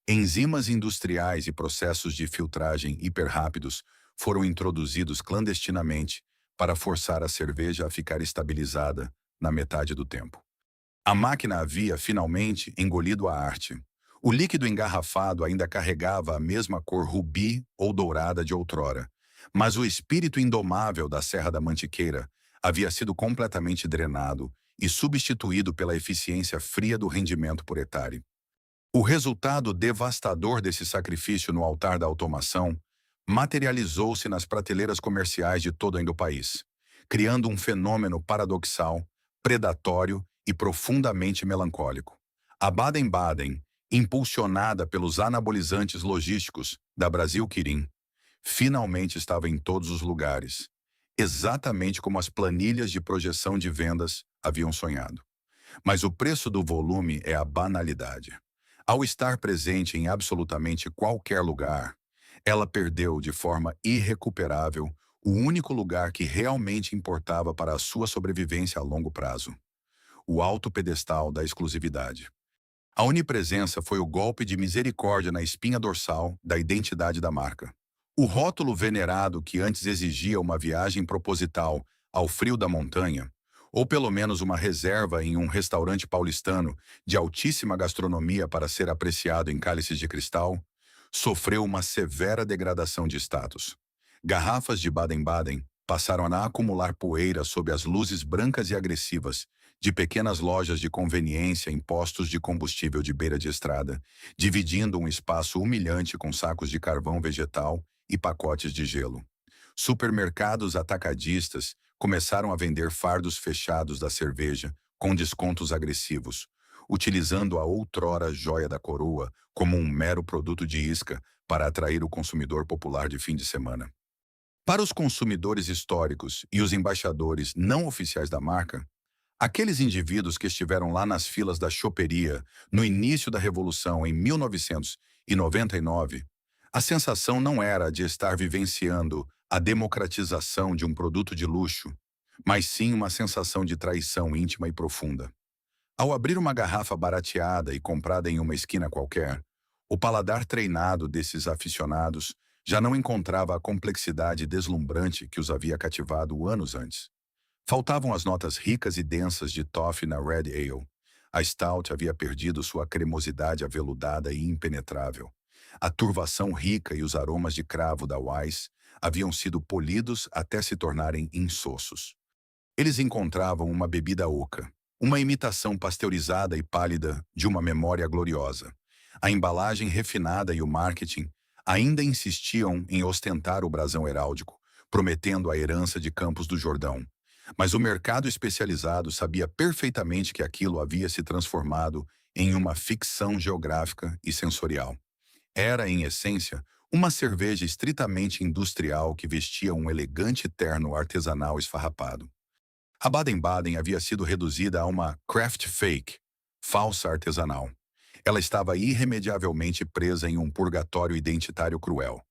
Enzimas industriais e processos de filtragem hiperrápidos foram introduzidos clandestinamente para forçar a cerveja a ficar estabilizada na metade do tempo. A máquina havia, finalmente, engolido a arte. O líquido engarrafado ainda carregava a mesma cor rubi ou dourada de outrora, mas o espírito indomável da Serra da Mantiqueira havia sido completamente drenado e substituído pela eficiência fria do rendimento por etare. O resultado devastador desse sacrifício no altar da automação materializou-se nas prateleiras comerciais de todo o país, criando um fenômeno paradoxal, predatório e profundamente melancólico. A Baden-Baden, impulsionada pelos anabolizantes logísticos da Brasil Quirim, finalmente estava em todos os lugares, exatamente como as planilhas de projeção de vendas haviam sonhado. Mas o preço do volume é a banalidade. Ao estar presente em absolutamente qualquer lugar, ela perdeu de forma irrecuperável o único lugar que realmente importava para a sua sobrevivência a longo prazo: o alto pedestal da exclusividade. A onipresença foi o golpe de misericórdia na espinha dorsal da identidade da marca. O rótulo venerado que antes exigia uma viagem proposital ao frio da montanha, ou pelo menos uma reserva em um restaurante paulistano de altíssima gastronomia para ser apreciado em cálices de cristal, sofreu uma severa degradação de status. Garrafas de Baden-Baden passaram a acumular poeira sob as luzes brancas e agressivas de pequenas lojas de conveniência em postos de combustível de beira de estrada, dividindo um espaço humilhante com sacos de carvão vegetal e pacotes de gelo. Supermercados atacadistas começaram a vender fardos fechados da cerveja com descontos agressivos, utilizando a outrora joia da coroa como um mero produto de isca para atrair o consumidor popular de fim de semana. Para os consumidores históricos e os embaixadores não oficiais da marca, aqueles indivíduos que estiveram lá nas filas da choperia no início da Revolução em 1999, a sensação não era de estar vivenciando a democratização de um produto de luxo, mas sim uma sensação de traição íntima e profunda. Ao abrir uma garrafa barateada e comprada em uma esquina qualquer, o paladar treinado desses aficionados já não encontrava a complexidade deslumbrante que os havia cativado anos antes. Faltavam as notas ricas e densas de toffee na Red Ale. A Stout havia perdido sua cremosidade aveludada e impenetrável. A turvação rica e os aromas de cravo da Weiss haviam sido polidos até se tornarem insossos. Eles encontravam uma bebida oca, uma imitação pasteurizada e pálida de uma memória gloriosa. A embalagem refinada e o marketing ainda insistiam em ostentar o brasão heráldico, prometendo a herança de Campos do Jordão. Mas o mercado especializado sabia perfeitamente que aquilo havia se transformado em uma ficção geográfica e sensorial. Era, em essência, uma cerveja estritamente industrial que vestia um elegante terno artesanal esfarrapado. A Baden-Baden havia sido reduzida a uma craft fake, falsa artesanal. Ela estava irremediavelmente presa em um purgatório identitário cruel.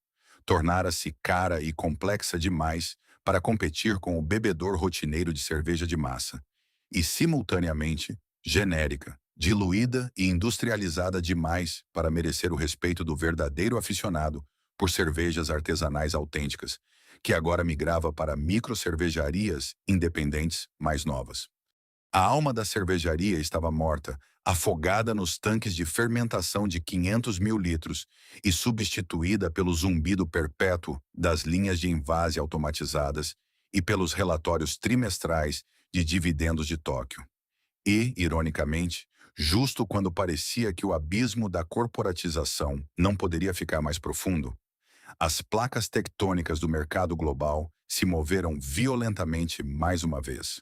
Tornara-se cara e complexa demais para competir com o bebedor rotineiro de cerveja de massa. E, simultaneamente, genérica, diluída e industrializada demais para merecer o respeito do verdadeiro aficionado por cervejas artesanais autênticas, que agora migrava para microcervejarias independentes mais novas. A alma da cervejaria estava morta, afogada nos tanques de fermentação de 500 mil litros e substituída pelo zumbido perpétuo das linhas de invase automatizadas e pelos relatórios trimestrais de dividendos de Tóquio. E, ironicamente, justo quando parecia que o abismo da corporatização não poderia ficar mais profundo, as placas tectônicas do mercado global se moveram violentamente mais uma vez.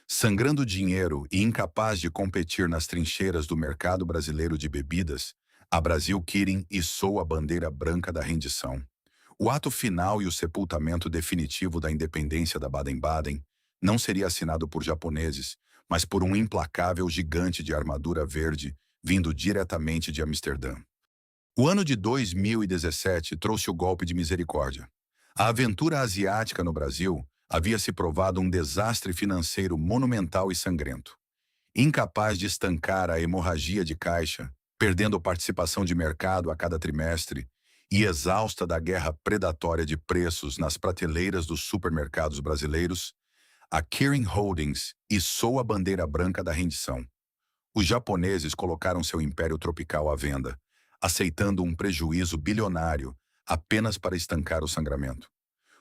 Sangrando dinheiro e incapaz de competir nas trincheiras do mercado brasileiro de bebidas, a Brasil Kirin içou a bandeira branca da rendição. O ato final e o sepultamento definitivo da independência da Baden-Baden não seria assinado por japoneses, mas por um implacável gigante de armadura verde vindo diretamente de Amsterdã. O ano de 2017 trouxe o golpe de misericórdia. A aventura asiática no Brasil havia se provado um desastre financeiro monumental e sangrento. Incapaz de estancar a hemorragia de caixa, perdendo participação de mercado a cada trimestre, e exausta da guerra predatória de preços nas prateleiras dos supermercados brasileiros, a Kirin Holdings içou a bandeira branca da rendição. Os japoneses colocaram seu império tropical à venda, aceitando um prejuízo bilionário apenas para estancar o sangramento.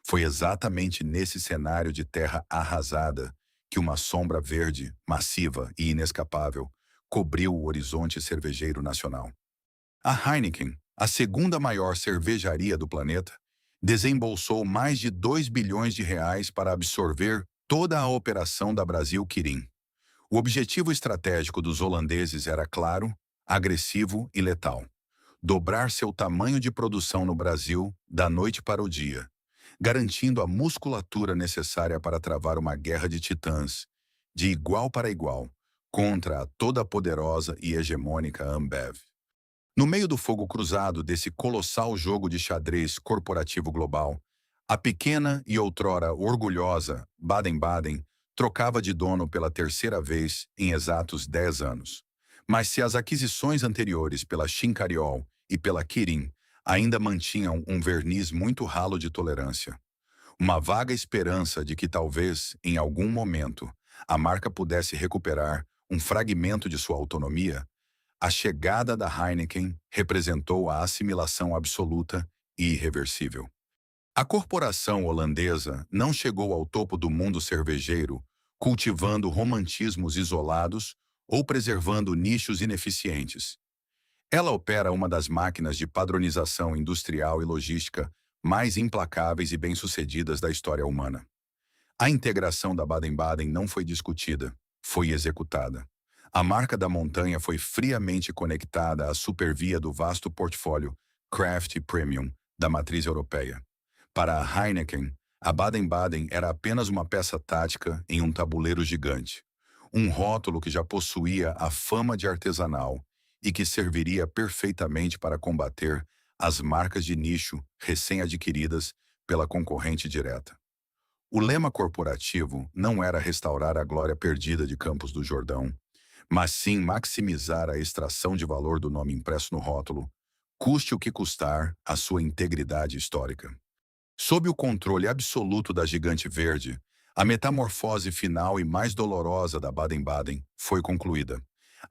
Foi exatamente nesse cenário de terra arrasada que uma sombra verde, massiva e inescapável, cobriu o horizonte cervejeiro nacional. A Heineken, a segunda maior cervejaria do planeta, desembolsou mais de 2 bilhões de reais para absorver toda a operação da Brasil Kirin. O objetivo estratégico dos holandeses era claro, agressivo e letal: dobrar seu tamanho de produção no Brasil da noite para o dia, garantindo a musculatura necessária para travar uma guerra de titãs, de igual para igual, contra a toda-poderosa e hegemônica Ambev. No meio do fogo cruzado desse colossal jogo de xadrez corporativo global, a pequena e outrora orgulhosa Baden-Baden trocava de dono pela terceira vez em exatos 10 anos. Mas se as aquisições anteriores pela Chincariol e pela Kirin ainda mantinham um verniz muito ralo de tolerância, uma vaga esperança de que talvez, em algum momento, a marca pudesse recuperar um fragmento de sua autonomia, a chegada da Heineken representou a assimilação absoluta e irreversível. A corporação holandesa não chegou ao topo do mundo cervejeiro cultivando romantismos isolados ou preservando nichos ineficientes. Ela opera uma das máquinas de padronização industrial e logística mais implacáveis e bem-sucedidas da história humana. A integração da Baden-Baden não foi discutida, foi executada. A marca da montanha foi friamente conectada à supervia do vasto portfólio Craft e Premium da matriz europeia. Para a Heineken, a Baden-Baden era apenas uma peça tática em um tabuleiro gigante, um rótulo que já possuía a fama de artesanal e que serviria perfeitamente para combater as marcas de nicho recém-adquiridas pela concorrente direta. O lema corporativo não era restaurar a glória perdida de Campos do Jordão, mas sim maximizar a extração de valor do nome impresso no rótulo, custe o que custar a sua integridade histórica. Sob o controle absoluto da gigante verde, a metamorfose final e mais dolorosa da Baden-Baden foi concluída.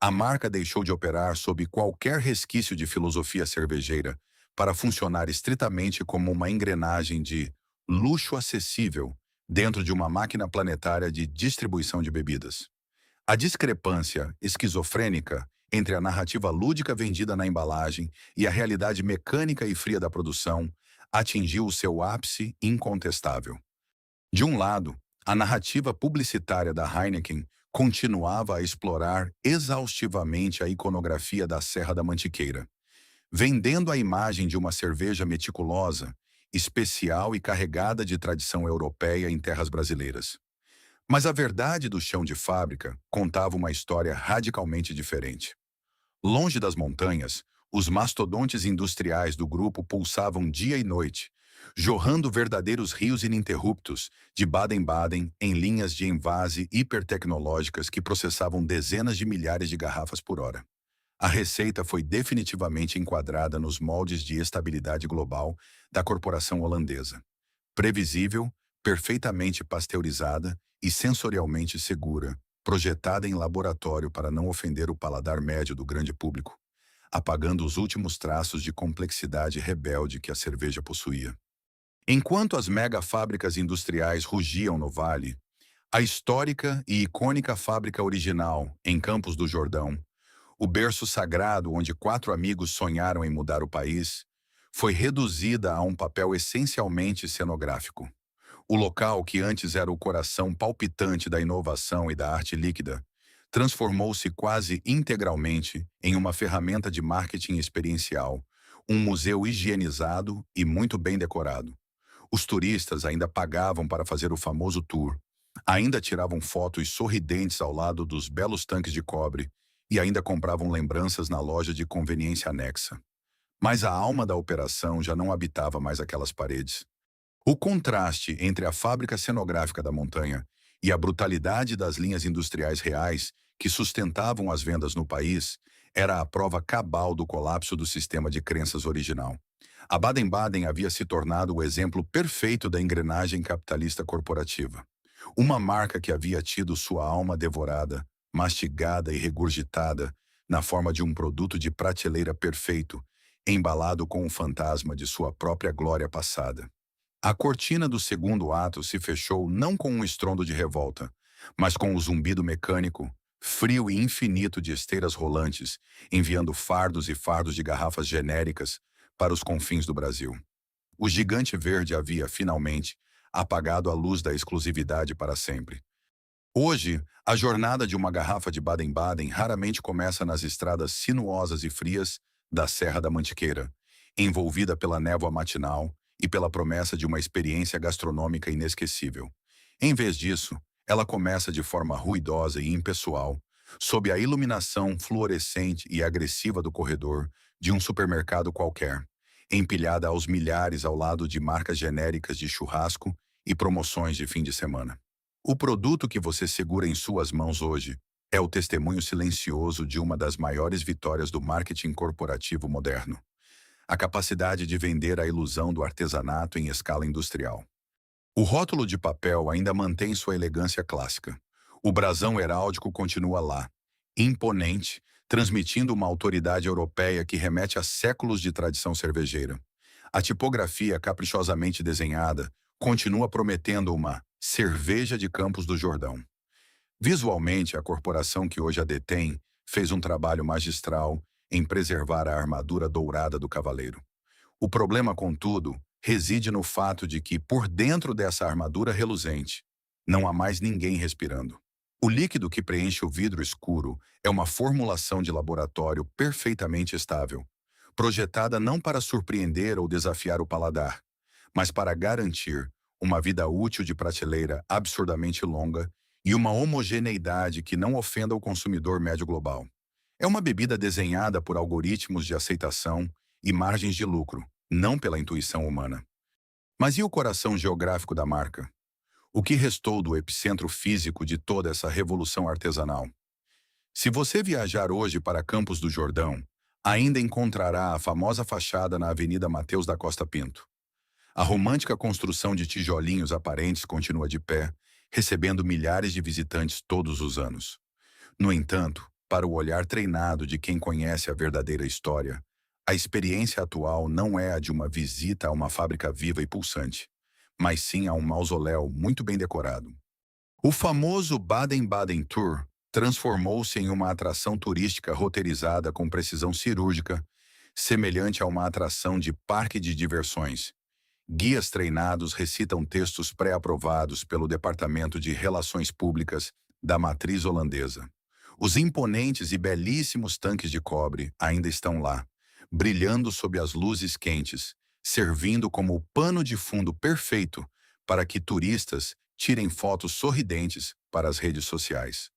A marca deixou de operar sob qualquer resquício de filosofia cervejeira para funcionar estritamente como uma engrenagem de luxo acessível dentro de uma máquina planetária de distribuição de bebidas. A discrepância esquizofrênica entre a narrativa lúdica vendida na embalagem e a realidade mecânica e fria da produção atingiu o seu ápice incontestável. De um lado, a narrativa publicitária da Heineken continuava a explorar exaustivamente a iconografia da Serra da Mantiqueira, vendendo a imagem de uma cerveja meticulosa, especial e carregada de tradição europeia em terras brasileiras. Mas a verdade do chão de fábrica contava uma história radicalmente diferente. Longe das montanhas, os mastodontes industriais do grupo pulsavam dia e noite, jorrando verdadeiros rios ininterruptos de Baden-Baden em linhas de envase hipertecnológicas que processavam dezenas de milhares de garrafas por hora. A receita foi definitivamente enquadrada nos moldes de estabilidade global da corporação holandesa. Previsível, perfeitamente pasteurizada e sensorialmente segura, projetada em laboratório para não ofender o paladar médio do grande público, apagando os últimos traços de complexidade rebelde que a cerveja possuía. Enquanto as mega fábricas industriais rugiam no vale, a histórica e icônica fábrica original, em Campos do Jordão, o berço sagrado onde 4 amigos sonharam em mudar o país, foi reduzida a um papel essencialmente cenográfico. O local, que antes era o coração palpitante da inovação e da arte líquida, transformou-se quase integralmente em uma ferramenta de marketing experiencial, um museu higienizado e muito bem decorado. Os turistas ainda pagavam para fazer o famoso tour, ainda tiravam fotos sorridentes ao lado dos belos tanques de cobre e ainda compravam lembranças na loja de conveniência anexa. Mas a alma da operação já não habitava mais aquelas paredes. O contraste entre a fábrica cenográfica da montanha e a brutalidade das linhas industriais reais que sustentavam as vendas no país era a prova cabal do colapso do sistema de crenças original. A Baden-Baden havia se tornado o exemplo perfeito da engrenagem capitalista corporativa. Uma marca que havia tido sua alma devorada, mastigada e regurgitada na forma de um produto de prateleira perfeito, embalado com o fantasma de sua própria glória passada. A cortina do segundo ato se fechou não com um estrondo de revolta, mas com o zumbido mecânico, frio e infinito de esteiras rolantes, enviando fardos e fardos de garrafas genéricas para os confins do Brasil. O gigante verde havia, finalmente, apagado a luz da exclusividade para sempre. Hoje, a jornada de uma garrafa de Baden-Baden raramente começa nas estradas sinuosas e frias da Serra da Mantiqueira, envolvida pela névoa matinal e pela promessa de uma experiência gastronômica inesquecível. Em vez disso, ela começa de forma ruidosa e impessoal, sob a iluminação fluorescente e agressiva do corredor de um supermercado qualquer, empilhada aos milhares ao lado de marcas genéricas de churrasco e promoções de fim de semana. O produto que você segura em suas mãos hoje é o testemunho silencioso de uma das maiores vitórias do marketing corporativo moderno: a capacidade de vender a ilusão do artesanato em escala industrial. O rótulo de papel ainda mantém sua elegância clássica. O brasão heráldico continua lá, imponente, transmitindo uma autoridade europeia que remete a séculos de tradição cervejeira. A tipografia caprichosamente desenhada continua prometendo uma cerveja de Campos do Jordão. Visualmente, a corporação que hoje a detém fez um trabalho magistral em preservar a armadura dourada do cavaleiro. O problema, contudo, reside no fato de que, por dentro dessa armadura reluzente, não há mais ninguém respirando. O líquido que preenche o vidro escuro é uma formulação de laboratório perfeitamente estável, projetada não para surpreender ou desafiar o paladar, mas para garantir uma vida útil de prateleira absurdamente longa e uma homogeneidade que não ofenda o consumidor médio global. É uma bebida desenhada por algoritmos de aceitação e margens de lucro, não pela intuição humana. Mas e o coração geográfico da marca? O que restou do epicentro físico de toda essa revolução artesanal? Se você viajar hoje para Campos do Jordão, ainda encontrará a famosa fachada na Avenida Mateus da Costa Pinto. A romântica construção de tijolinhos aparentes continua de pé, recebendo milhares de visitantes todos os anos. No entanto, para o olhar treinado de quem conhece a verdadeira história, a experiência atual não é a de uma visita a uma fábrica viva e pulsante, mas sim a um mausoléu muito bem decorado. O famoso Baden-Baden Tour transformou-se em uma atração turística roteirizada com precisão cirúrgica, semelhante a uma atração de parque de diversões. Guias treinados recitam textos pré-aprovados pelo Departamento de Relações Públicas da matriz holandesa. Os imponentes e belíssimos tanques de cobre ainda estão lá, brilhando sob as luzes quentes, servindo como o pano de fundo perfeito para que turistas tirem fotos sorridentes para as redes sociais.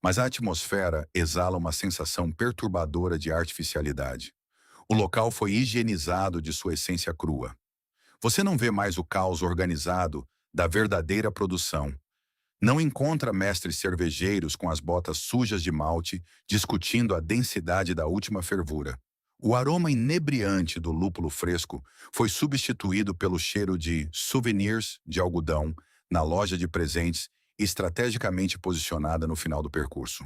Mas a atmosfera exala uma sensação perturbadora de artificialidade. O local foi higienizado de sua essência crua. Você não vê mais o caos organizado da verdadeira produção. Não encontra mestres cervejeiros com as botas sujas de malte discutindo a densidade da última fervura. O aroma inebriante do lúpulo fresco foi substituído pelo cheiro de souvenirs de algodão na loja de presentes estrategicamente posicionada no final do percurso.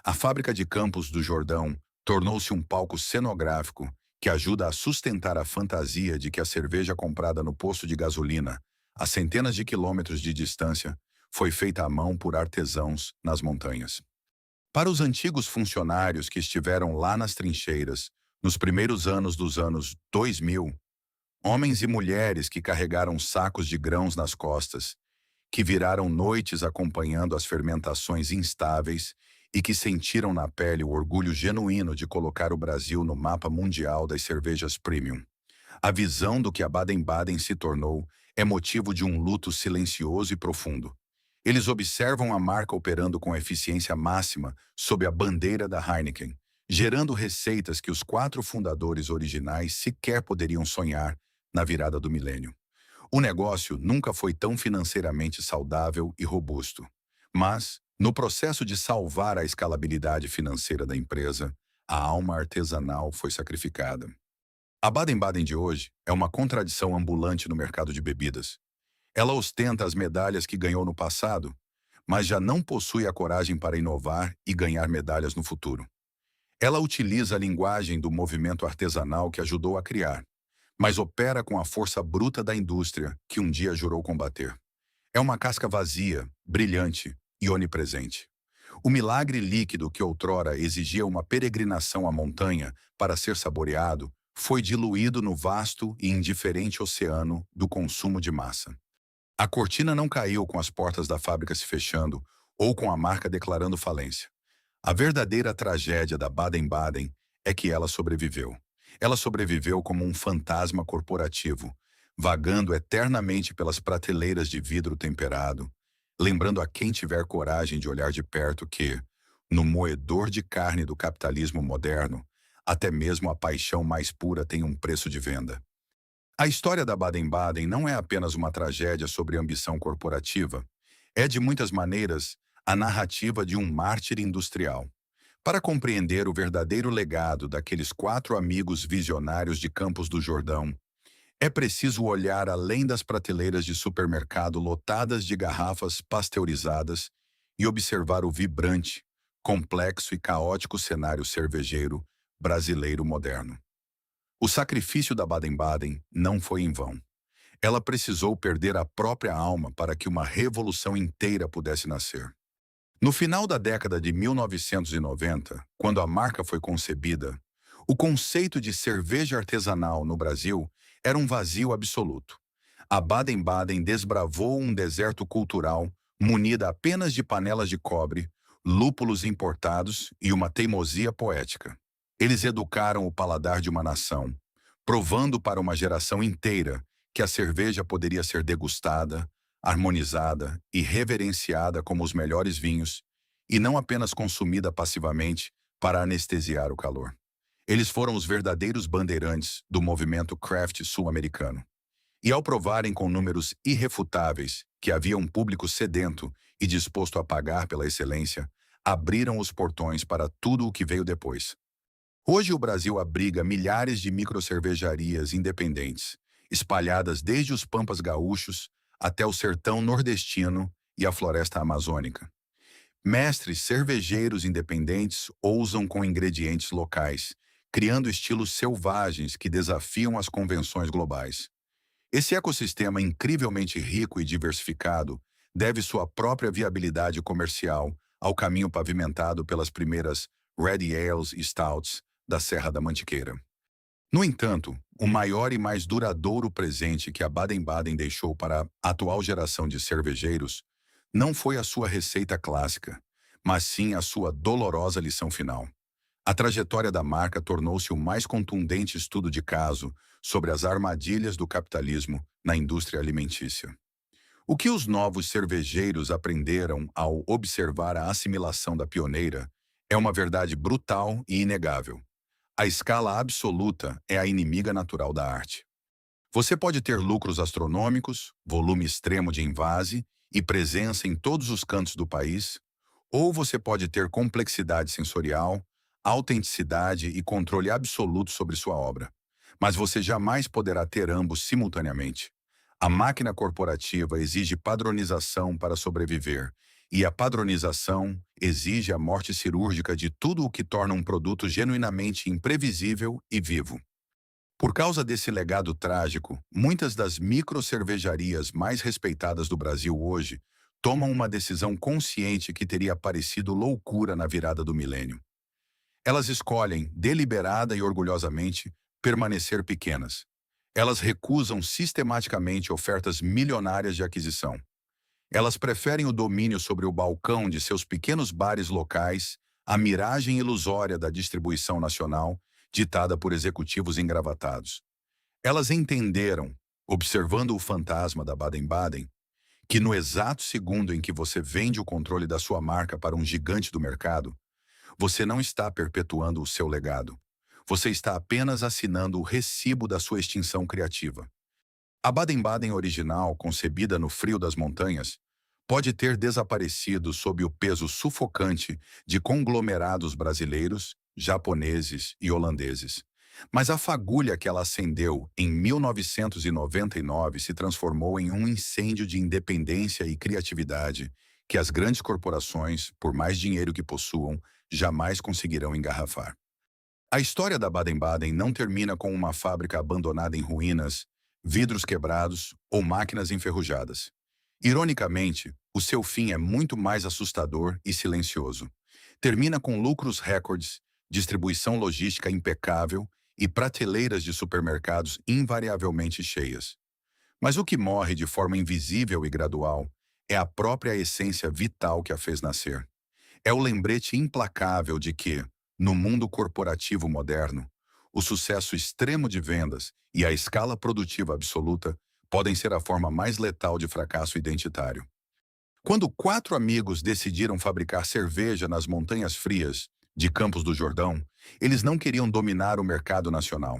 A fábrica de Campos do Jordão tornou-se um palco cenográfico que ajuda a sustentar a fantasia de que a cerveja comprada no posto de gasolina, a centenas de quilômetros de distância, foi feita à mão por artesãos nas montanhas. Para os antigos funcionários que estiveram lá nas trincheiras, nos primeiros anos dos anos 2000, homens e mulheres que carregaram sacos de grãos nas costas, que viraram noites acompanhando as fermentações instáveis e que sentiram na pele o orgulho genuíno de colocar o Brasil no mapa mundial das cervejas premium. A visão do que a Baden-Baden se tornou é motivo de um luto silencioso e profundo. Eles observam a marca operando com eficiência máxima sob a bandeira da Heineken, gerando receitas que os 4 fundadores originais sequer poderiam sonhar na virada do milênio. O negócio nunca foi tão financeiramente saudável e robusto. Mas, no processo de salvar a escalabilidade financeira da empresa, a alma artesanal foi sacrificada. A Baden-Baden de hoje é uma contradição ambulante no mercado de bebidas. Ela ostenta as medalhas que ganhou no passado, mas já não possui a coragem para inovar e ganhar medalhas no futuro. Ela utiliza a linguagem do movimento artesanal que ajudou a criar, mas opera com a força bruta da indústria que um dia jurou combater. É uma casca vazia, brilhante e onipresente. O milagre líquido que outrora exigia uma peregrinação à montanha para ser saboreado foi diluído no vasto e indiferente oceano do consumo de massa. A cortina não caiu com as portas da fábrica se fechando ou com a marca declarando falência. A verdadeira tragédia da Baden-Baden é que ela sobreviveu. Ela sobreviveu como um fantasma corporativo, vagando eternamente pelas prateleiras de vidro temperado, lembrando a quem tiver coragem de olhar de perto que, no moedor de carne do capitalismo moderno, até mesmo a paixão mais pura tem um preço de venda. A história da Baden-Baden não é apenas uma tragédia sobre ambição corporativa, é de muitas maneiras a narrativa de um mártir industrial. Para compreender o verdadeiro legado daqueles 4 amigos visionários de Campos do Jordão, é preciso olhar além das prateleiras de supermercado lotadas de garrafas pasteurizadas e observar o vibrante, complexo e caótico cenário cervejeiro brasileiro moderno. O sacrifício da Baden-Baden não foi em vão. Ela precisou perder a própria alma para que uma revolução inteira pudesse nascer. No final da década de 1990, quando a marca foi concebida, o conceito de cerveja artesanal no Brasil era um vazio absoluto. A Baden-Baden desbravou um deserto cultural munida apenas de panelas de cobre, lúpulos importados e uma teimosia poética. Eles educaram o paladar de uma nação, provando para uma geração inteira que a cerveja poderia ser degustada, harmonizada e reverenciada como os melhores vinhos, e não apenas consumida passivamente para anestesiar o calor. Eles foram os verdadeiros bandeirantes do movimento craft sul-americano. E ao provarem com números irrefutáveis que havia um público sedento e disposto a pagar pela excelência, abriram os portões para tudo o que veio depois. Hoje o Brasil abriga milhares de microcervejarias independentes, espalhadas desde os pampas gaúchos até o sertão nordestino e a floresta amazônica. Mestres cervejeiros independentes ousam com ingredientes locais, criando estilos selvagens que desafiam as convenções globais. Esse ecossistema incrivelmente rico e diversificado deve sua própria viabilidade comercial ao caminho pavimentado pelas primeiras Red Ales e Stouts da Serra da Mantiqueira. No entanto, o maior e mais duradouro presente que a Baden-Baden deixou para a atual geração de cervejeiros não foi a sua receita clássica, mas sim a sua dolorosa lição final. A trajetória da marca tornou-se o mais contundente estudo de caso sobre as armadilhas do capitalismo na indústria alimentícia. O que os novos cervejeiros aprenderam ao observar a assimilação da pioneira é uma verdade brutal e inegável. A escala absoluta é a inimiga natural da arte. Você pode ter lucros astronômicos, volume extremo de envase e presença em todos os cantos do país, ou você pode ter complexidade sensorial, autenticidade e controle absoluto sobre sua obra. Mas você jamais poderá ter ambos simultaneamente. A máquina corporativa exige padronização para sobreviver, e a padronização exige a morte cirúrgica de tudo o que torna um produto genuinamente imprevisível e vivo. Por causa desse legado trágico, muitas das microcervejarias mais respeitadas do Brasil hoje tomam uma decisão consciente que teria parecido loucura na virada do milênio. Elas escolhem, deliberada e orgulhosamente, permanecer pequenas. Elas recusam sistematicamente ofertas milionárias de aquisição. Elas preferem o domínio sobre o balcão de seus pequenos bares locais à miragem ilusória da distribuição nacional, ditada por executivos engravatados. Elas entenderam, observando o fantasma da Baden-Baden, que no exato segundo em que você vende o controle da sua marca para um gigante do mercado, você não está perpetuando o seu legado. Você está apenas assinando o recibo da sua extinção criativa. A Baden-Baden original, concebida no frio das montanhas, pode ter desaparecido sob o peso sufocante de conglomerados brasileiros, japoneses e holandeses. Mas a fagulha que ela acendeu em 1999 se transformou em um incêndio de independência e criatividade que as grandes corporações, por mais dinheiro que possuam, jamais conseguirão engarrafar. A história da Baden-Baden não termina com uma fábrica abandonada em ruínas, vidros quebrados ou máquinas enferrujadas. Ironicamente, o seu fim é muito mais assustador e silencioso. Termina com lucros recordes, distribuição logística impecável e prateleiras de supermercados invariavelmente cheias. Mas o que morre de forma invisível e gradual é a própria essência vital que a fez nascer. É o lembrete implacável de que, no mundo corporativo moderno, o sucesso extremo de vendas e a escala produtiva absoluta podem ser a forma mais letal de fracasso identitário. Quando 4 amigos decidiram fabricar cerveja nas montanhas frias de Campos do Jordão, eles não queriam dominar o mercado nacional.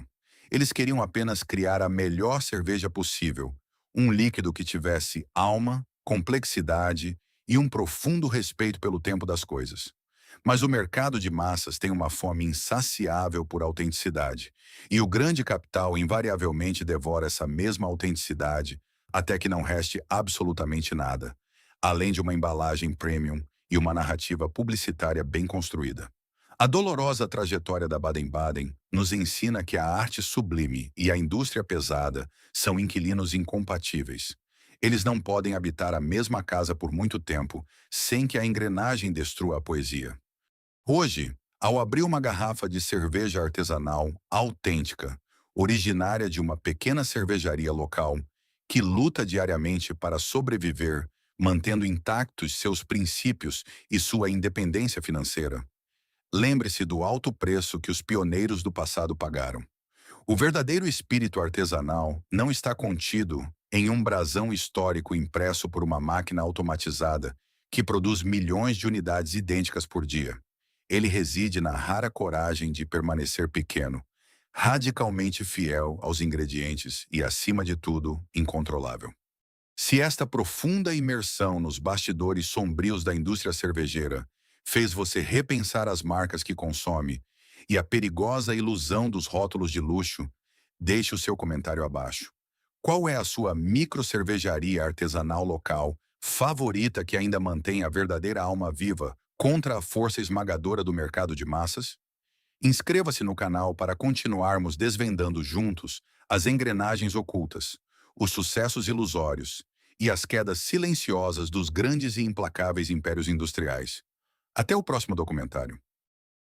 Eles queriam apenas criar a melhor cerveja possível, um líquido que tivesse alma, complexidade e um profundo respeito pelo tempo das coisas. Mas o mercado de massas tem uma fome insaciável por autenticidade, e o grande capital invariavelmente devora essa mesma autenticidade até que não reste absolutamente nada, além de uma embalagem premium e uma narrativa publicitária bem construída. A dolorosa trajetória da Baden-Baden nos ensina que a arte sublime e a indústria pesada são inquilinos incompatíveis. Eles não podem habitar a mesma casa por muito tempo sem que a engrenagem destrua a poesia. Hoje, ao abrir uma garrafa de cerveja artesanal autêntica, originária de uma pequena cervejaria local, que luta diariamente para sobreviver, mantendo intactos seus princípios e sua independência financeira, lembre-se do alto preço que os pioneiros do passado pagaram. O verdadeiro espírito artesanal não está contido em um brasão histórico impresso por uma máquina automatizada que produz milhões de unidades idênticas por dia. Ele reside na rara coragem de permanecer pequeno, radicalmente fiel aos ingredientes e, acima de tudo, incontrolável. Se esta profunda imersão nos bastidores sombrios da indústria cervejeira fez você repensar as marcas que consome e a perigosa ilusão dos rótulos de luxo, deixe o seu comentário abaixo. Qual é a sua microcervejaria artesanal local favorita que ainda mantém a verdadeira alma viva contra a força esmagadora do mercado de massas? Inscreva-se no canal para continuarmos desvendando juntos as engrenagens ocultas, os sucessos ilusórios e as quedas silenciosas dos grandes e implacáveis impérios industriais. Até o próximo documentário.